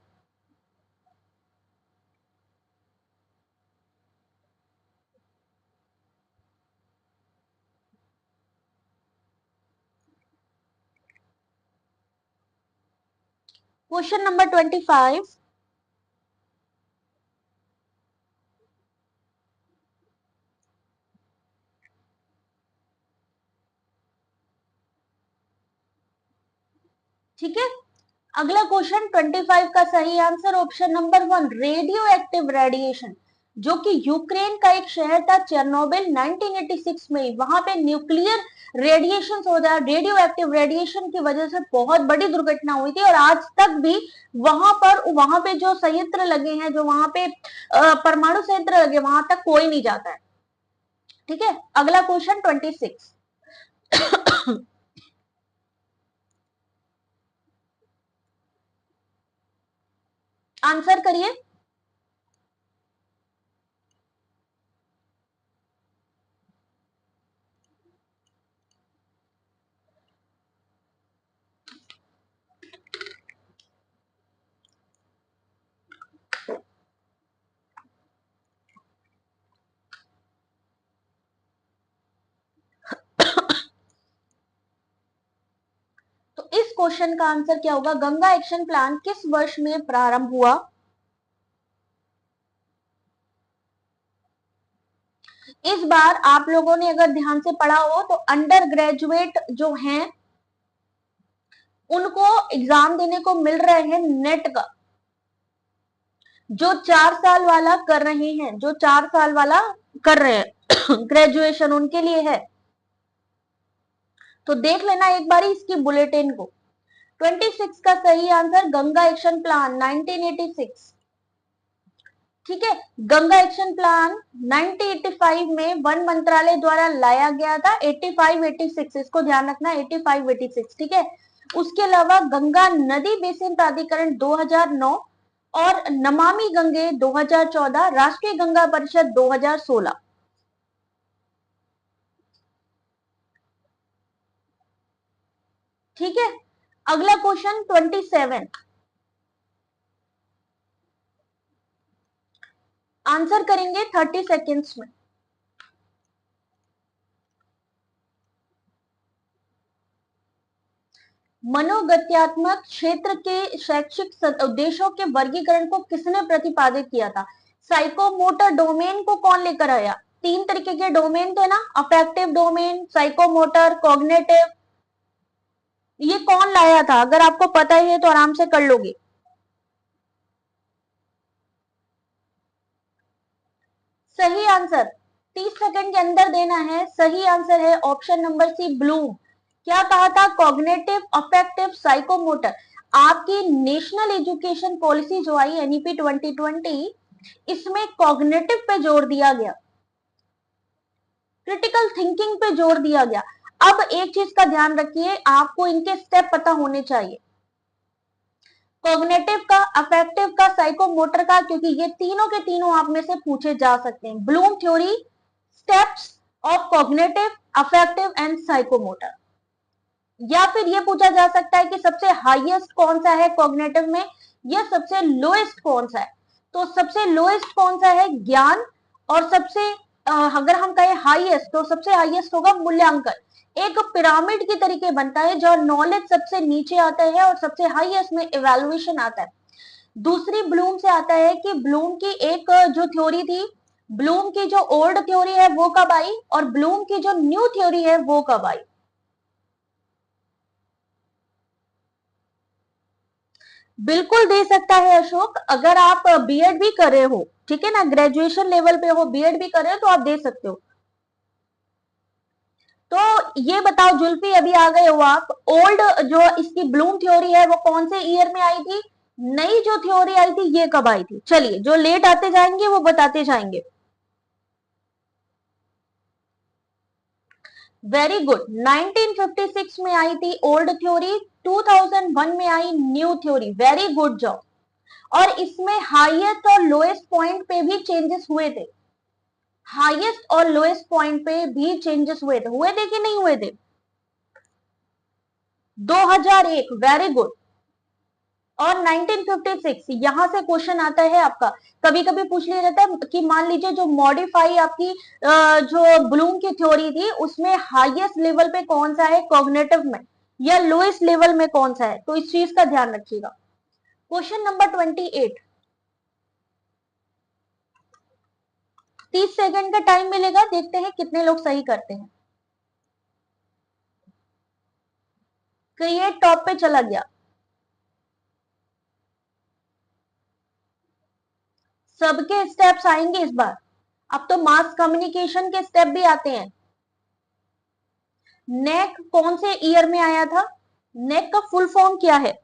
Question number 25। ठीक है, अगला क्वेश्चन 25 का सही answer option number 1, radio active radiation, जो कि यूक्रेन का एक शहर था चेरनोबिल 1986 में, वहां पे न्यूक्लियर रेडिएशन हो जाए, रेडियो एक्टिव रेडिएशन की वजह से बहुत बड़ी दुर्घटना हुई थी, और आज तक भी वहां पे जो संयंत्र लगे हैं, जो वहां पे परमाणु संयंत्र लगे, वहां तक कोई नहीं जाता है। ठीक है, अगला क्वेश्चन 26। आंसर करिए। तो इस क्वेश्चन का आंसर क्या होगा? गंगा एक्शन प्लान किस वर्ष में प्रारंभ हुआ? इस बार आप लोगों ने अगर ध्यान से पढ़ा हो तो अंडर ग्रेजुएट जो हैं उनको एग्जाम देने को मिल रहे हैं नेट का, जो 4 साल वाला कर रहे हैं, जो 4 साल वाला कर रहे हैं ग्रेजुएशन उनके लिए है। तो देख लेना एक बारी इसकी बुलेटिन को। 26 का सही आंसर गंगा एक्शन प्लान 1986। ठीक है, गंगा एक्शन प्लान 1985 में वन मंत्रालय द्वारा लाया गया था। 85-86 इसको ध्यान रखना, 85-86। ठीक है, उसके अलावा गंगा नदी बेसिन प्राधिकरण 2009 और नमामि गंगे 2014, राष्ट्रीय गंगा परिषद 2016। ठीक है, अगला क्वेश्चन 27। आंसर करेंगे 30 सेकेंड्स में। मनोगत्यात्मक क्षेत्र के शैक्षिक उद्देश्यों के वर्गीकरण को किसने प्रतिपादित किया था? साइकोमोटर डोमेन को कौन लेकर आया? 3 तरीके के डोमेन थे ना, अफेक्टिव डोमेन, साइकोमोटर, कॉग्निटिव, ये कौन लाया था? अगर आपको पता है तो आराम से कर लोगे। सही आंसर 30 सेकंड के अंदर देना है। सही आंसर है ऑप्शन नंबर सी, ब्लूम। क्या कहा था? Cognitive, affective, psychomotor. आपकी नेशनल एजुकेशन पॉलिसी जो आई एनईपी 2020, इसमें कॉग्निटिव पे जोर दिया गया, क्रिटिकल थिंकिंग पे जोर दिया गया। अब एक चीज का ध्यान रखिए, आपको इनके स्टेप पता होने चाहिए, कॉग्निटिव का, अफेक्टिव का, साइकोमोटर का, क्योंकि ये तीनों के तीनों आप में से पूछे जा सकते हैं। Bloom theory, steps of cognitive, affective and psychomotor. या फिर ये पूछा जा सकता है कि सबसे हाईएस्ट कौन सा है कॉग्निटिव में, या सबसे लोएस्ट कौन सा है। तो सबसे लोएस्ट कौन सा है? ज्ञान। और सबसे अगर हम कहें हाईएस्ट, तो सबसे हाईएस्ट होगा मूल्यांकन। एक पिरामिड की तरीके बनता है जहां नॉलेज सबसे नीचे आता है और सबसे हाईएस्ट में इवैल्यूएशन आता है। दूसरी ब्लूम से आता है कि ब्लूम की एक जो थ्योरी थी, ब्लूम की जो ओल्ड थ्योरी है वो कब आई, और ब्लूम की जो न्यू थ्योरी है वो कब आई। बिल्कुल दे सकता है अशोक, अगर आप बीएड भी कर रहे हो, ठीक है ना, ग्रेजुएशन लेवल पे हो, बीएड भी कर रहे हो, तो आप दे सकते हो। तो ये बताओ जुल्फी, अभी आ गए हो आप, ओल्ड जो इसकी ब्लूम थ्योरी है वो कौन से ईयर में आई थी? नई जो थ्योरी आई थी ये कब आई थी? चलिए, जो लेट आते जाएंगे वो बताते जाएंगे। वेरी गुड, 1956 में आई थी ओल्ड थ्योरी, 2001 में I knew theory. Very good job. और इसमें हाईएस्ट और लोएस्ट पॉइंट पे भी चेंजेस हुए थे। हाईएस्ट और लोएस्ट पॉइंट पे भी चेंजेस हुए थे कि नहीं हुए थे? 2001, वेरी गुड। और 1956, यहां से क्वेश्चन आता है आपका, कभी कभी पूछ लिया जाता है कि मान लीजिए जो मॉडिफाई आपकी जो ब्लूम की थ्योरी थी उसमें हाईएस्ट लेवल पे कौन सा है कॉग्निटिव में, या लोएस्ट लेवल में कौन सा है, तो इस चीज का ध्यान रखिएगा। क्वेश्चन नंबर 28, 30 सेकंड का टाइम मिलेगा, देखते हैं कितने लोग सही करते हैं। क्रिएट टॉप पे चला गया। सबके स्टेप्स आएंगे इस बार, अब तो मास कम्युनिकेशन के स्टेप भी आते हैं। नेक कौन से ईयर में आया था? नेक का फुल फॉर्म क्या है?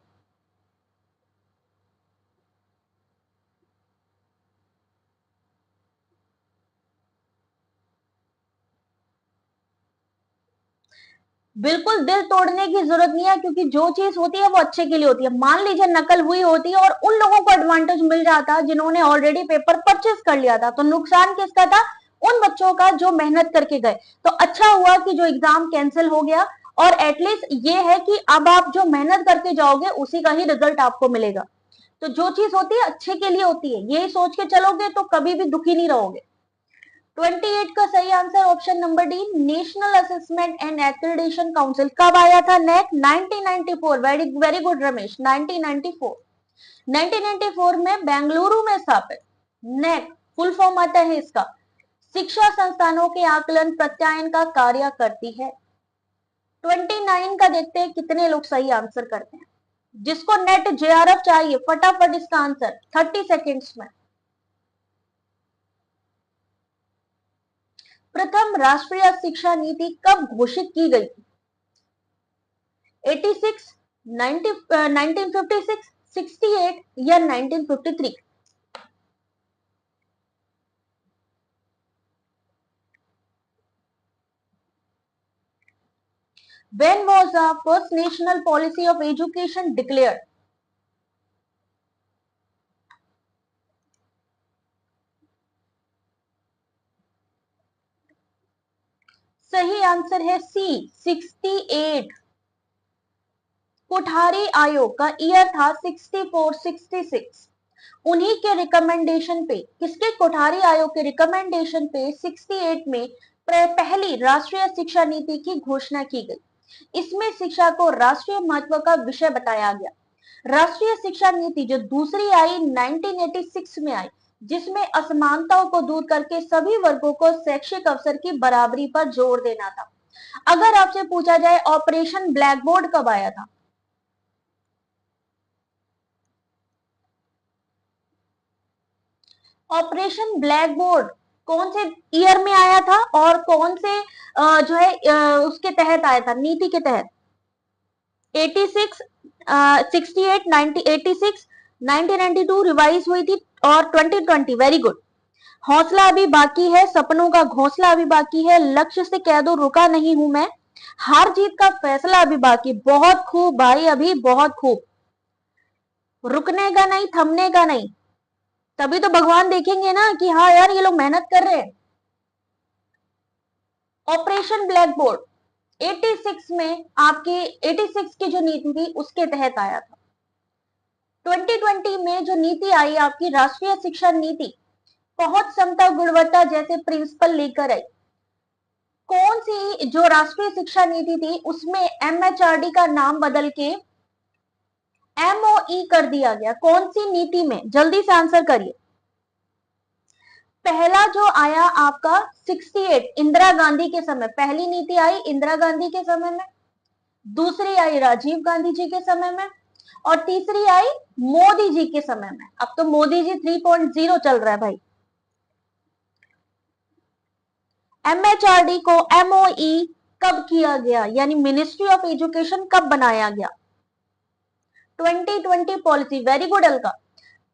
बिल्कुल दिल तोड़ने की जरूरत नहीं है, क्योंकि जो चीज होती है वो अच्छे के लिए होती है। मान लीजिए नकल हुई होती है और उन लोगों को एडवांटेज मिल जाता जिन्होंने ऑलरेडी पेपर परचेज कर लिया था, तो नुकसान किसका था? उन बच्चों का जो मेहनत करके गए। तो अच्छा हुआ कि जो एग्जाम कैंसिल हो गया, और एटलीस्ट ये है कि अब आप जो मेहनत करके जाओगे उसी का ही रिजल्ट आपको मिलेगा। तो जो चीज होती है अच्छे के लिए होती है, यही सोच के चलोगे तो कभी भी दुखी नहीं रहोगे। 28 का सही answer option number D, national assessment and accreditation council. कब आया था नेक? 1994। Very very good Ramesh, 1994। 1994 में बेंगलुरु में स्थापित। नेक फुल फॉर्म आता है इसका, शिक्षा संस्थानों के आकलन प्रत्यायन का कार्य करती है। 29 का देखते हैं कितने लोग सही आंसर करते हैं। जिसको नेट जेआरएफ चाहिए फटाफट इसका आंसर 30 सेकेंड्स में। प्रथम राष्ट्रीय शिक्षा नीति कब घोषित की गई? 86, 90, 1956, 68 या 1953? When was the first national policy of education declared? सही आंसर है सी, 68। कोठारी आयोग का ईयर था 64, 66। उन्हीं के रिकमेंडेशन पे, किसके? कोठारी आयोग के रिकमेंडेशन पे 68 में पहली राष्ट्रीय शिक्षा नीति की घोषणा की गई। इसमें शिक्षा को राष्ट्रीय महत्व का विषय बताया गया। राष्ट्रीय शिक्षा नीति जो दूसरी आई 1986 में आई, जिसमें असमानताओं को दूर करके सभी वर्गों को शैक्षिक अवसर की बराबरी पर जोर देना था। अगर आपसे पूछा जाए ऑपरेशन ब्लैक बोर्ड कब आया था? ऑपरेशन ब्लैक बोर्ड कौन से ईयर में आया था और कौन से जो है उसके तहत आया था, नीति के तहत? 86, 68, 90, 86, 1992 रिवाइज हुई थी, और 2020। Very good. हौसला अभी बाकी है, सपनों का घोंसला अभी बाकी है, लक्ष्य से कह दो रुका नहीं हूं मैं, हार जीत का फैसला अभी बाकी। बहुत खूब भाई, अभी बहुत खूब। रुकने का नहीं, थमने का नहीं, तभी तो भगवान देखेंगे ना कि हाँ यार ये लोग मेहनत कर रहे हैं। ऑपरेशन ब्लैक बोर्ड 86 में आपकी 86 की जो नीति थी उसके तहत आया था। 2020 में जो नीति आई आपकी राष्ट्रीय शिक्षा नीति, पहुंच क्षमता गुणवत्ता जैसे प्रिंसिपल लेकर आई। कौन सी जो राष्ट्रीय शिक्षा नीति थी उसमें एमएचआरडी का नाम बदल के एमओई कर दिया गया? कौन सी नीति में? जल्दी से आंसर करिए। पहला जो आया आपका 68 इंदिरा गांधी के समय, पहली नीति आई इंदिरा गांधी के समय में, दूसरी आई राजीव गांधी जी के समय में, और तीसरी आई मोदी जी के समय में। अब तो मोदी जी 3.0 चल रहा है भाई। एमएचआरडी को एमओई कब किया गया, यानी मिनिस्ट्री ऑफ एजुकेशन कब बनाया गया? 2020 पॉलिसी, वेरी गुड अलका,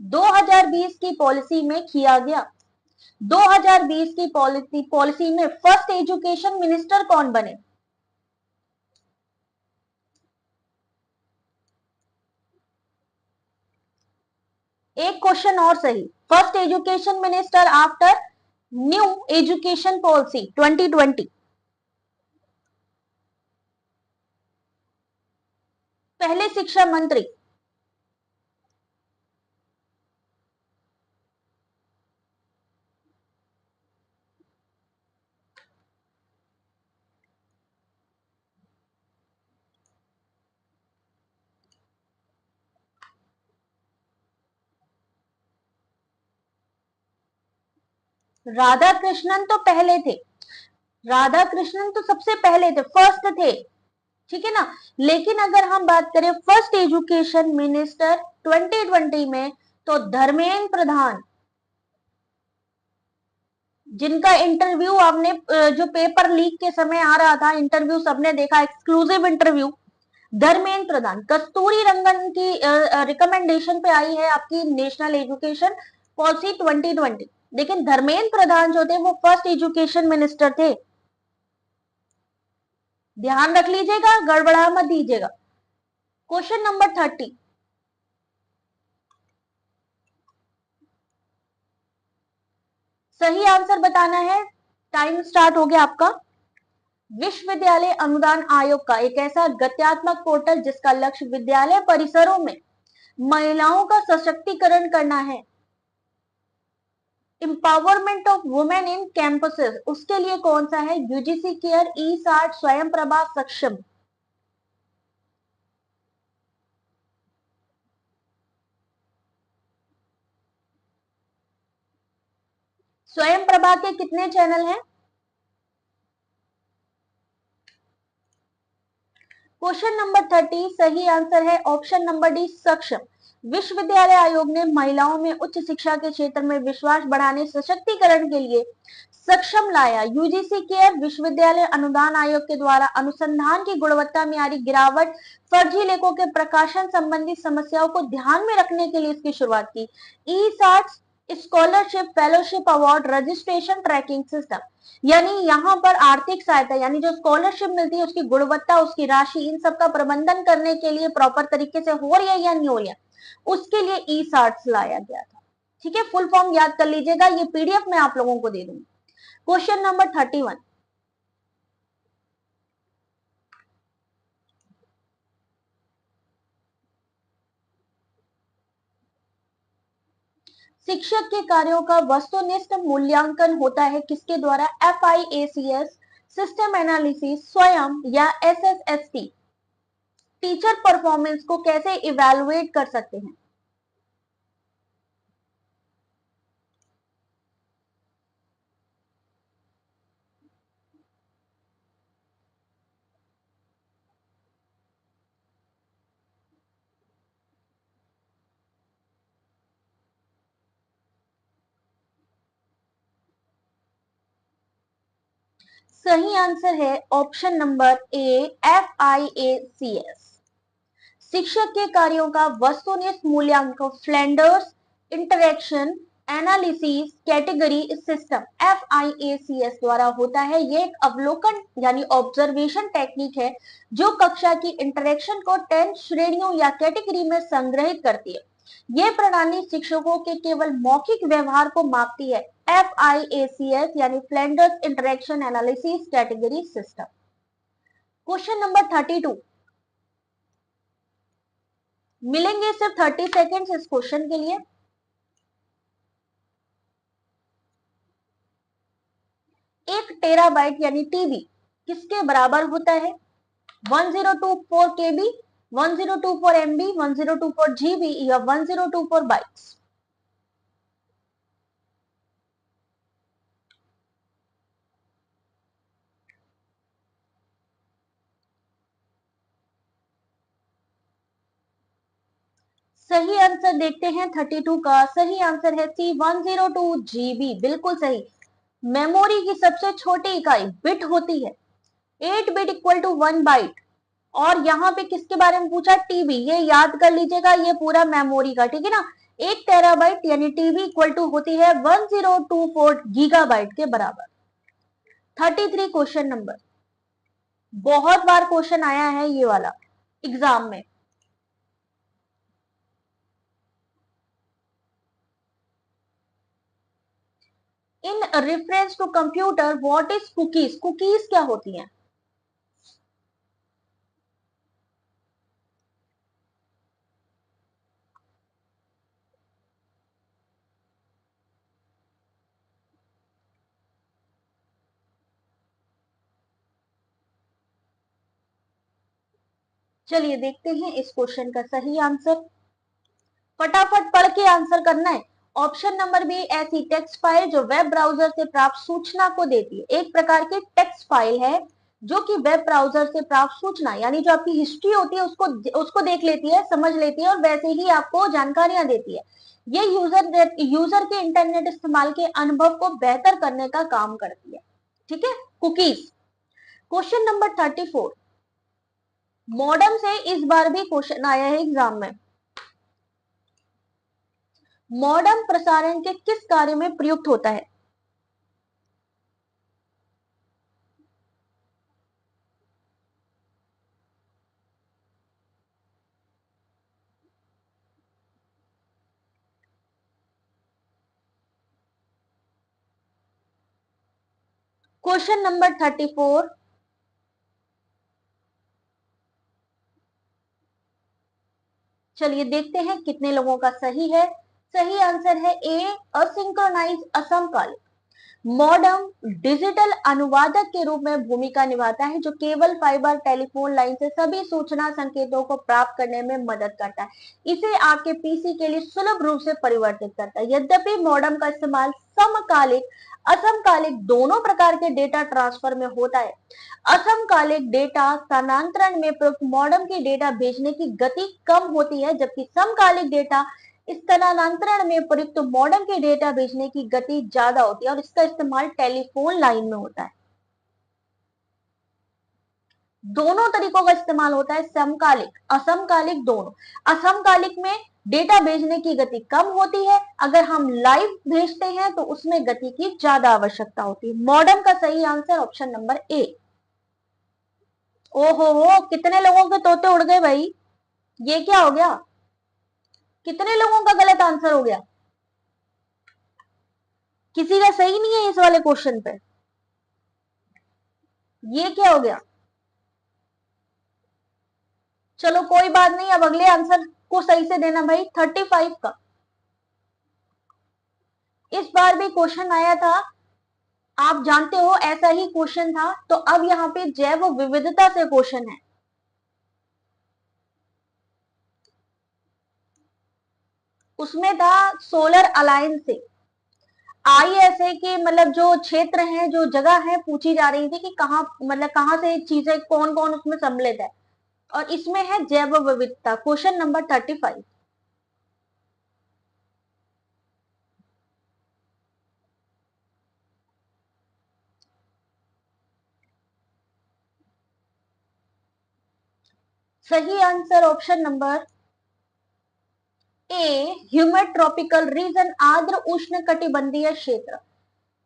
2020 की पॉलिसी में किया गया। 2020 की पॉलिसी में फर्स्ट एजुकेशन मिनिस्टर कौन बने? एक क्वेश्चन और सही, first education minister after new education policy 2020, पहले शिक्षा मंत्री, राधा कृष्णन तो पहले थे, राधा कृष्णन तो सबसे पहले थे, फर्स्ट थे, ठीक है ना। लेकिन अगर हम बात करें फर्स्ट एजुकेशन मिनिस्टर 2020 में, तो धर्मेंद्र प्रधान, जिनका इंटरव्यू आपने जो पेपर लीक के समय आ रहा था, इंटरव्यू सबने देखा, एक्सक्लूसिव इंटरव्यू, धर्मेंद्र प्रधान, कस्तूरी रंगन की रिकमेंडेशन पे आई है आपकी नेशनल एजुकेशन पॉलिसी 2020, लेकिन धर्मेंद्र प्रधान जो थे वो फर्स्ट एजुकेशन मिनिस्टर थे। ध्यान रख लीजिएगा, गड़बड़ा मत दीजिएगा। क्वेश्चन नंबर 30, सही आंसर बताना है। टाइम स्टार्ट हो गया आपका। विश्वविद्यालय अनुदान आयोग का एक ऐसा गत्यात्मक पोर्टल जिसका लक्ष्य विद्यालय परिसरों में महिलाओं का सशक्तिकरण करना है, empowerment of women in campuses, उसके लिए कौन सा है? यूजीसी केयर, ई सार्ट, स्वयं प्रभा, सक्षम। स्वयं प्रभा के कितने चैनल हैं? क्वेश्चन नंबर 30, सही आंसर है ऑप्शन नंबर डी, सक्षम। विश्वविद्यालय आयोग ने महिलाओं में उच्च शिक्षा के क्षेत्र में विश्वास बढ़ाने, सशक्तिकरण के लिए सक्षम लाया। यूजीसी केयर, विश्वविद्यालय अनुदान आयोग के द्वारा अनुसंधान की गुणवत्ता में आ रही गिरावट, फर्जी लेखों के प्रकाशन संबंधी समस्याओं को ध्यान में रखने के लिए इसकी शुरुआत की। ई सार्ट, scholarship, fellowship, award, registration, tracking system, यानी यहाँ पर आर्थिक सहायता, यानी जो स्कॉलरशिप मिलती है उसकी गुणवत्ता, उसकी राशि, इन सब का प्रबंधन करने के लिए प्रॉपर तरीके से हो रही है या नहीं हो रही है, उसके लिए ई सार्ट लाया गया था। ठीक है, फुल फॉर्म याद कर लीजिएगा, ये पीडीएफ मैं आप लोगों को दे दूंगी। क्वेश्चन नंबर 31, शिक्षक के कार्यों का वस्तुनिष्ठ मूल्यांकन होता है किसके द्वारा? FIACS, सिस्टम एनालिसिस, स्वयं या SSST। टीचर परफॉर्मेंस को कैसे इवेलुएट कर सकते हैं? सही आंसर है ऑप्शन नंबर ए, FIACS। शिक्षक के कार्यों का वस्तुनिष्ठ मूल्यांकन Flanders interaction analysis category system FIACS द्वारा होता है। ये एक अवलोकन यानी ऑब्जर्वेशन टेक्निक है जो कक्षा की इंटरेक्शन को 10 श्रेणियों या कैटेगरी में संग्रहित करती है। ये प्रणाली शिक्षकों के केवल मौखिक व्यवहार को मापती है। FIACS यानी Flanders interaction analysis category system. Question number 32, मिलेंगे सिर्फ 30 सेकेंड्स इस क्वेश्चन के लिए। 1 टेराबाइट यानी टीबी किसके बराबर होता है? 1024 केबी, 1024 एमबी, 1024 जीबी या 1024 बाइट्स। सही आंसर देखते हैं 32 का। सही आंसर है सी, 102 जीबी, बिल्कुल सही। मेमोरी की सबसे छोटी इकाई बिट होती है, 8 बिट इक्वल टू 1 बाइट। और यहाँ पे किसके बारे में पूछा? टीबी, ये याद कर लीजिएगा, ये पूरा मेमोरी का, ठीक है ना। 1 टेराबाइट यानी टीबी इक्वल टू होती है 1024 गीगाबाइट के बराबर। 33 क्वेश्चन नंबर, बहुत बार क्वेश्चन आया है ये वाला एग्जाम में। In reference to computer what is cookies, cookies क्या होती हैं? चलिए देखते हैं इस क्वेश्चन का सही आंसर। फटाफट पढ़ के आंसर करना है। ऑप्शन नंबर बी, ऐसी टेक्स्ट फाइल जो वेब ब्राउजर से प्राप्त सूचना को देती है। एक प्रकार की टेक्स्ट फाइल है जो कि वेब ब्राउजर से प्राप्त सूचना, यानी जो आपकी हिस्ट्री होती है उसको देख लेती है, समझ लेती है और वैसे ही आपको जानकारियां देती है। ये यूजर के इंटरनेट इस्तेमाल के अनुभव को बेहतर करने का काम करती है। ठीक है, कुकीज। क्वेश्चन नंबर 34, मॉडर्न से इस बार भी क्वेश्चन आया है एग्जाम में। मॉडर्न प्रसारण के किस कार्य में प्रयुक्त होता है? क्वेश्चन नंबर 34, चलिए देखते हैं कितने लोगों का सही है। सही आंसर है ए, असिंक्रोनाइज, असमकालिक। मॉडर्न डिजिटल अनुवादक के रूप में भूमिका निभाता है जो केबल फाइबर टेलीफोन लाइन से सभी सूचना संकेतों को प्राप्त करने में मदद करता है। इसे आपके पीसी के लिए सुलभ रूप से परिवर्तित करता है। यद्यपि मॉडर्न का इस्तेमाल समकालिक असमकालिक दोनों प्रकार के डेटा ट्रांसफर में होता है। असमकालिक डेटा स्थानांतरण में प्रयुक्त मॉडर्न की डेटा भेजने की गति कम होती है, जबकि समकालिक डेटा स्थानांतरण में प्रयुक्त मॉडर्न के डेटा भेजने की गति ज्यादा होती है और इसका इस्तेमाल टेलीफोन लाइन में होता है। दोनों तरीकों का इस्तेमाल होता है, समकालिक असमकालिक दोनों। असमकालिक में डेटा भेजने की गति कम होती है, अगर हम लाइव भेजते हैं तो उसमें गति की ज्यादा आवश्यकता होती है। मॉडर्न का सही आंसर ऑप्शन नंबर ए। ओहो हो, कितने लोगों के तोते उड़ गए भाई, ये क्या हो गया? कितने लोगों का गलत आंसर हो गया? किसी का सही नहीं है इस वाले क्वेश्चन पे, ये क्या हो गया? चलो कोई बात नहीं, अब अगले आंसर को सही से देना भाई। 35 का इस बार भी क्वेश्चन आया था, आप जानते हो ऐसा ही क्वेश्चन था, तो अब यहाँ पे जैव विविधता से क्वेश्चन है। उसमें था सोलर अलायंस से। आईएसए के मतलब जो क्षेत्र है, जो जगह है, पूछी जा रही थी कि कहाँ, मतलब कहाँ से चीजें कौन कौन उसमें सम्मिलित है, और इसमें है जैव विविधता। Question number 35। सही आंसर ऑप्शन नंबर ए, ह्यूमिड ट्रॉपिकल रीजन, आर्द्र उष्ण कटिबंधीय क्षेत्र।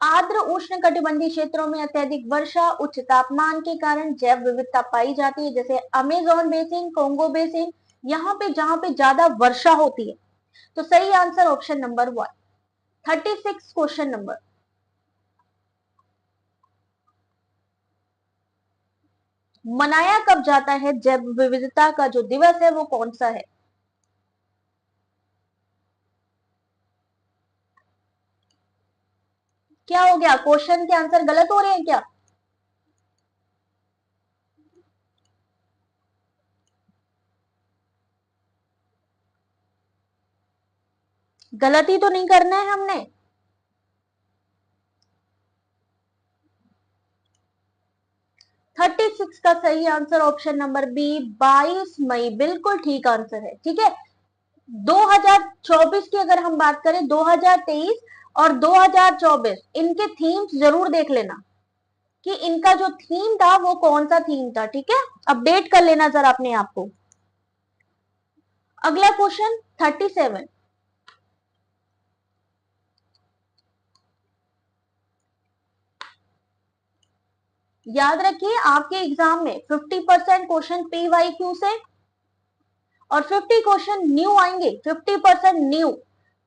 आर्द्र उष्ण कटिबंधीय क्षेत्रों में अत्यधिक वर्षा, उच्च तापमान के कारण जैव विविधता पाई जाती है, जैसे अमेजोन बेसिन, कोंगो बेसिन, यहाँ पे जहां पे ज्यादा वर्षा होती है। तो सही answer option number 1। 36 question number, मनाया कब जाता है जैव विविधता का जो दिवस है वो कौन सा है? क्या हो गया, क्वेश्चन के आंसर गलत हो रहे हैं क्या? गलती तो नहीं करना है हमने। 36 का सही आंसर ऑप्शन नंबर बी, 22 मई, बिल्कुल ठीक आंसर है। ठीक है, 2024 की अगर हम बात करें, 2023 और 2024 इनके थीम्स जरूर देख लेना कि इनका जो थीम था वो कौन सा थीम था। ठीक है, अपडेट कर लेना जरा अपने आप को। अगला क्वेश्चन 37, याद रखिए आपके एग्जाम में 50% क्वेश्चन पीवाईक्यू से और 50 क्वेश्चन न्यू आएंगे, 50% न्यू।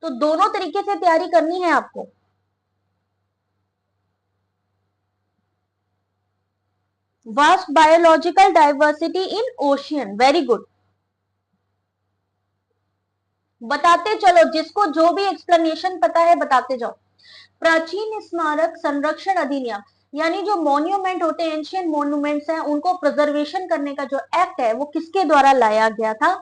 तो दोनों तरीके से तैयारी करनी है आपको। Vast biological diversity in ocean, very good. बताते चलो, जिसको जो भी एक्सप्लेनेशन पता है बताते जाओ। प्राचीन स्मारक संरक्षण अधिनियम, यानी जो मॉन्यूमेंट होते हैं, एंशियंट मॉन्यूमेंट्स हैं, उनको प्रिजर्वेशन करने का जो एक्ट है वो किसके द्वारा लाया गया था?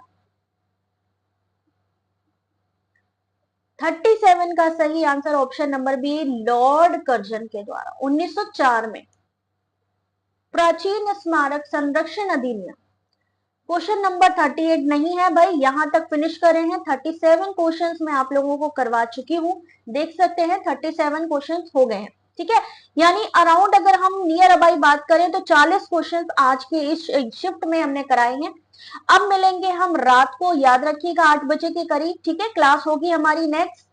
37 का सही answer option number B, lord Curzon के द्वारा 1904 में। प्राचीन स्मारक संरक्षण अधिनियम। क्वेश्चन नंबर 38 नहीं है भाई, यहां तक फिनिश करे हैं। 37 क्वेश्चंस मैं आप लोगों को करवा चुकी हूं, देख सकते हैं 37 क्वेश्चंस हो गए हैं, ठीक है। यानी अराउंड अगर हम नियर अबाई बात करें तो 40 क्वेश्चंस आज के इस शिफ्ट में हमने कराए हैं। अब मिलेंगे हम रात को, याद रखिएगा 8 बजे के करीब, ठीक है। क्लास होगी हमारी नेक्स्ट,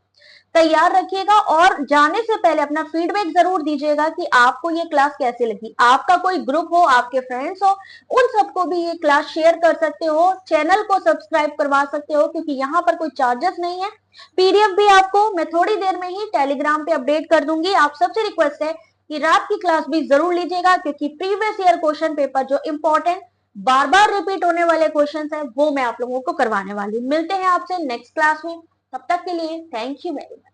तैयार रखिएगा। और जाने से पहले अपना फीडबैक जरूर दीजिएगा कि आपको ये क्लास कैसे लगी। आपका कोई ग्रुप हो, आपके फ्रेंड्स हो, उन सबको भी ये क्लास शेयर कर सकते हो, चैनल को सब्सक्राइब करवा सकते हो, क्योंकि यहाँ पर कोई चार्जेस नहीं है। पीडीएफ भी आपको मैं थोड़ी देर में ही टेलीग्राम पे अपडेट कर दूंगी। आप सबसे रिक्वेस्ट है कि रात की क्लास भी जरूर लीजिएगा, क्योंकि प्रीवियस ईयर क्वेश्चन पेपर जो इंपॉर्टेंट बार बार रिपीट होने वाले क्वेश्चन है वो मैं आप लोगों को करवाने वाली हूँ। मिलते हैं आपसे नेक्स्ट क्लास में, तब तक के लिए थैंक यू वेरी मच।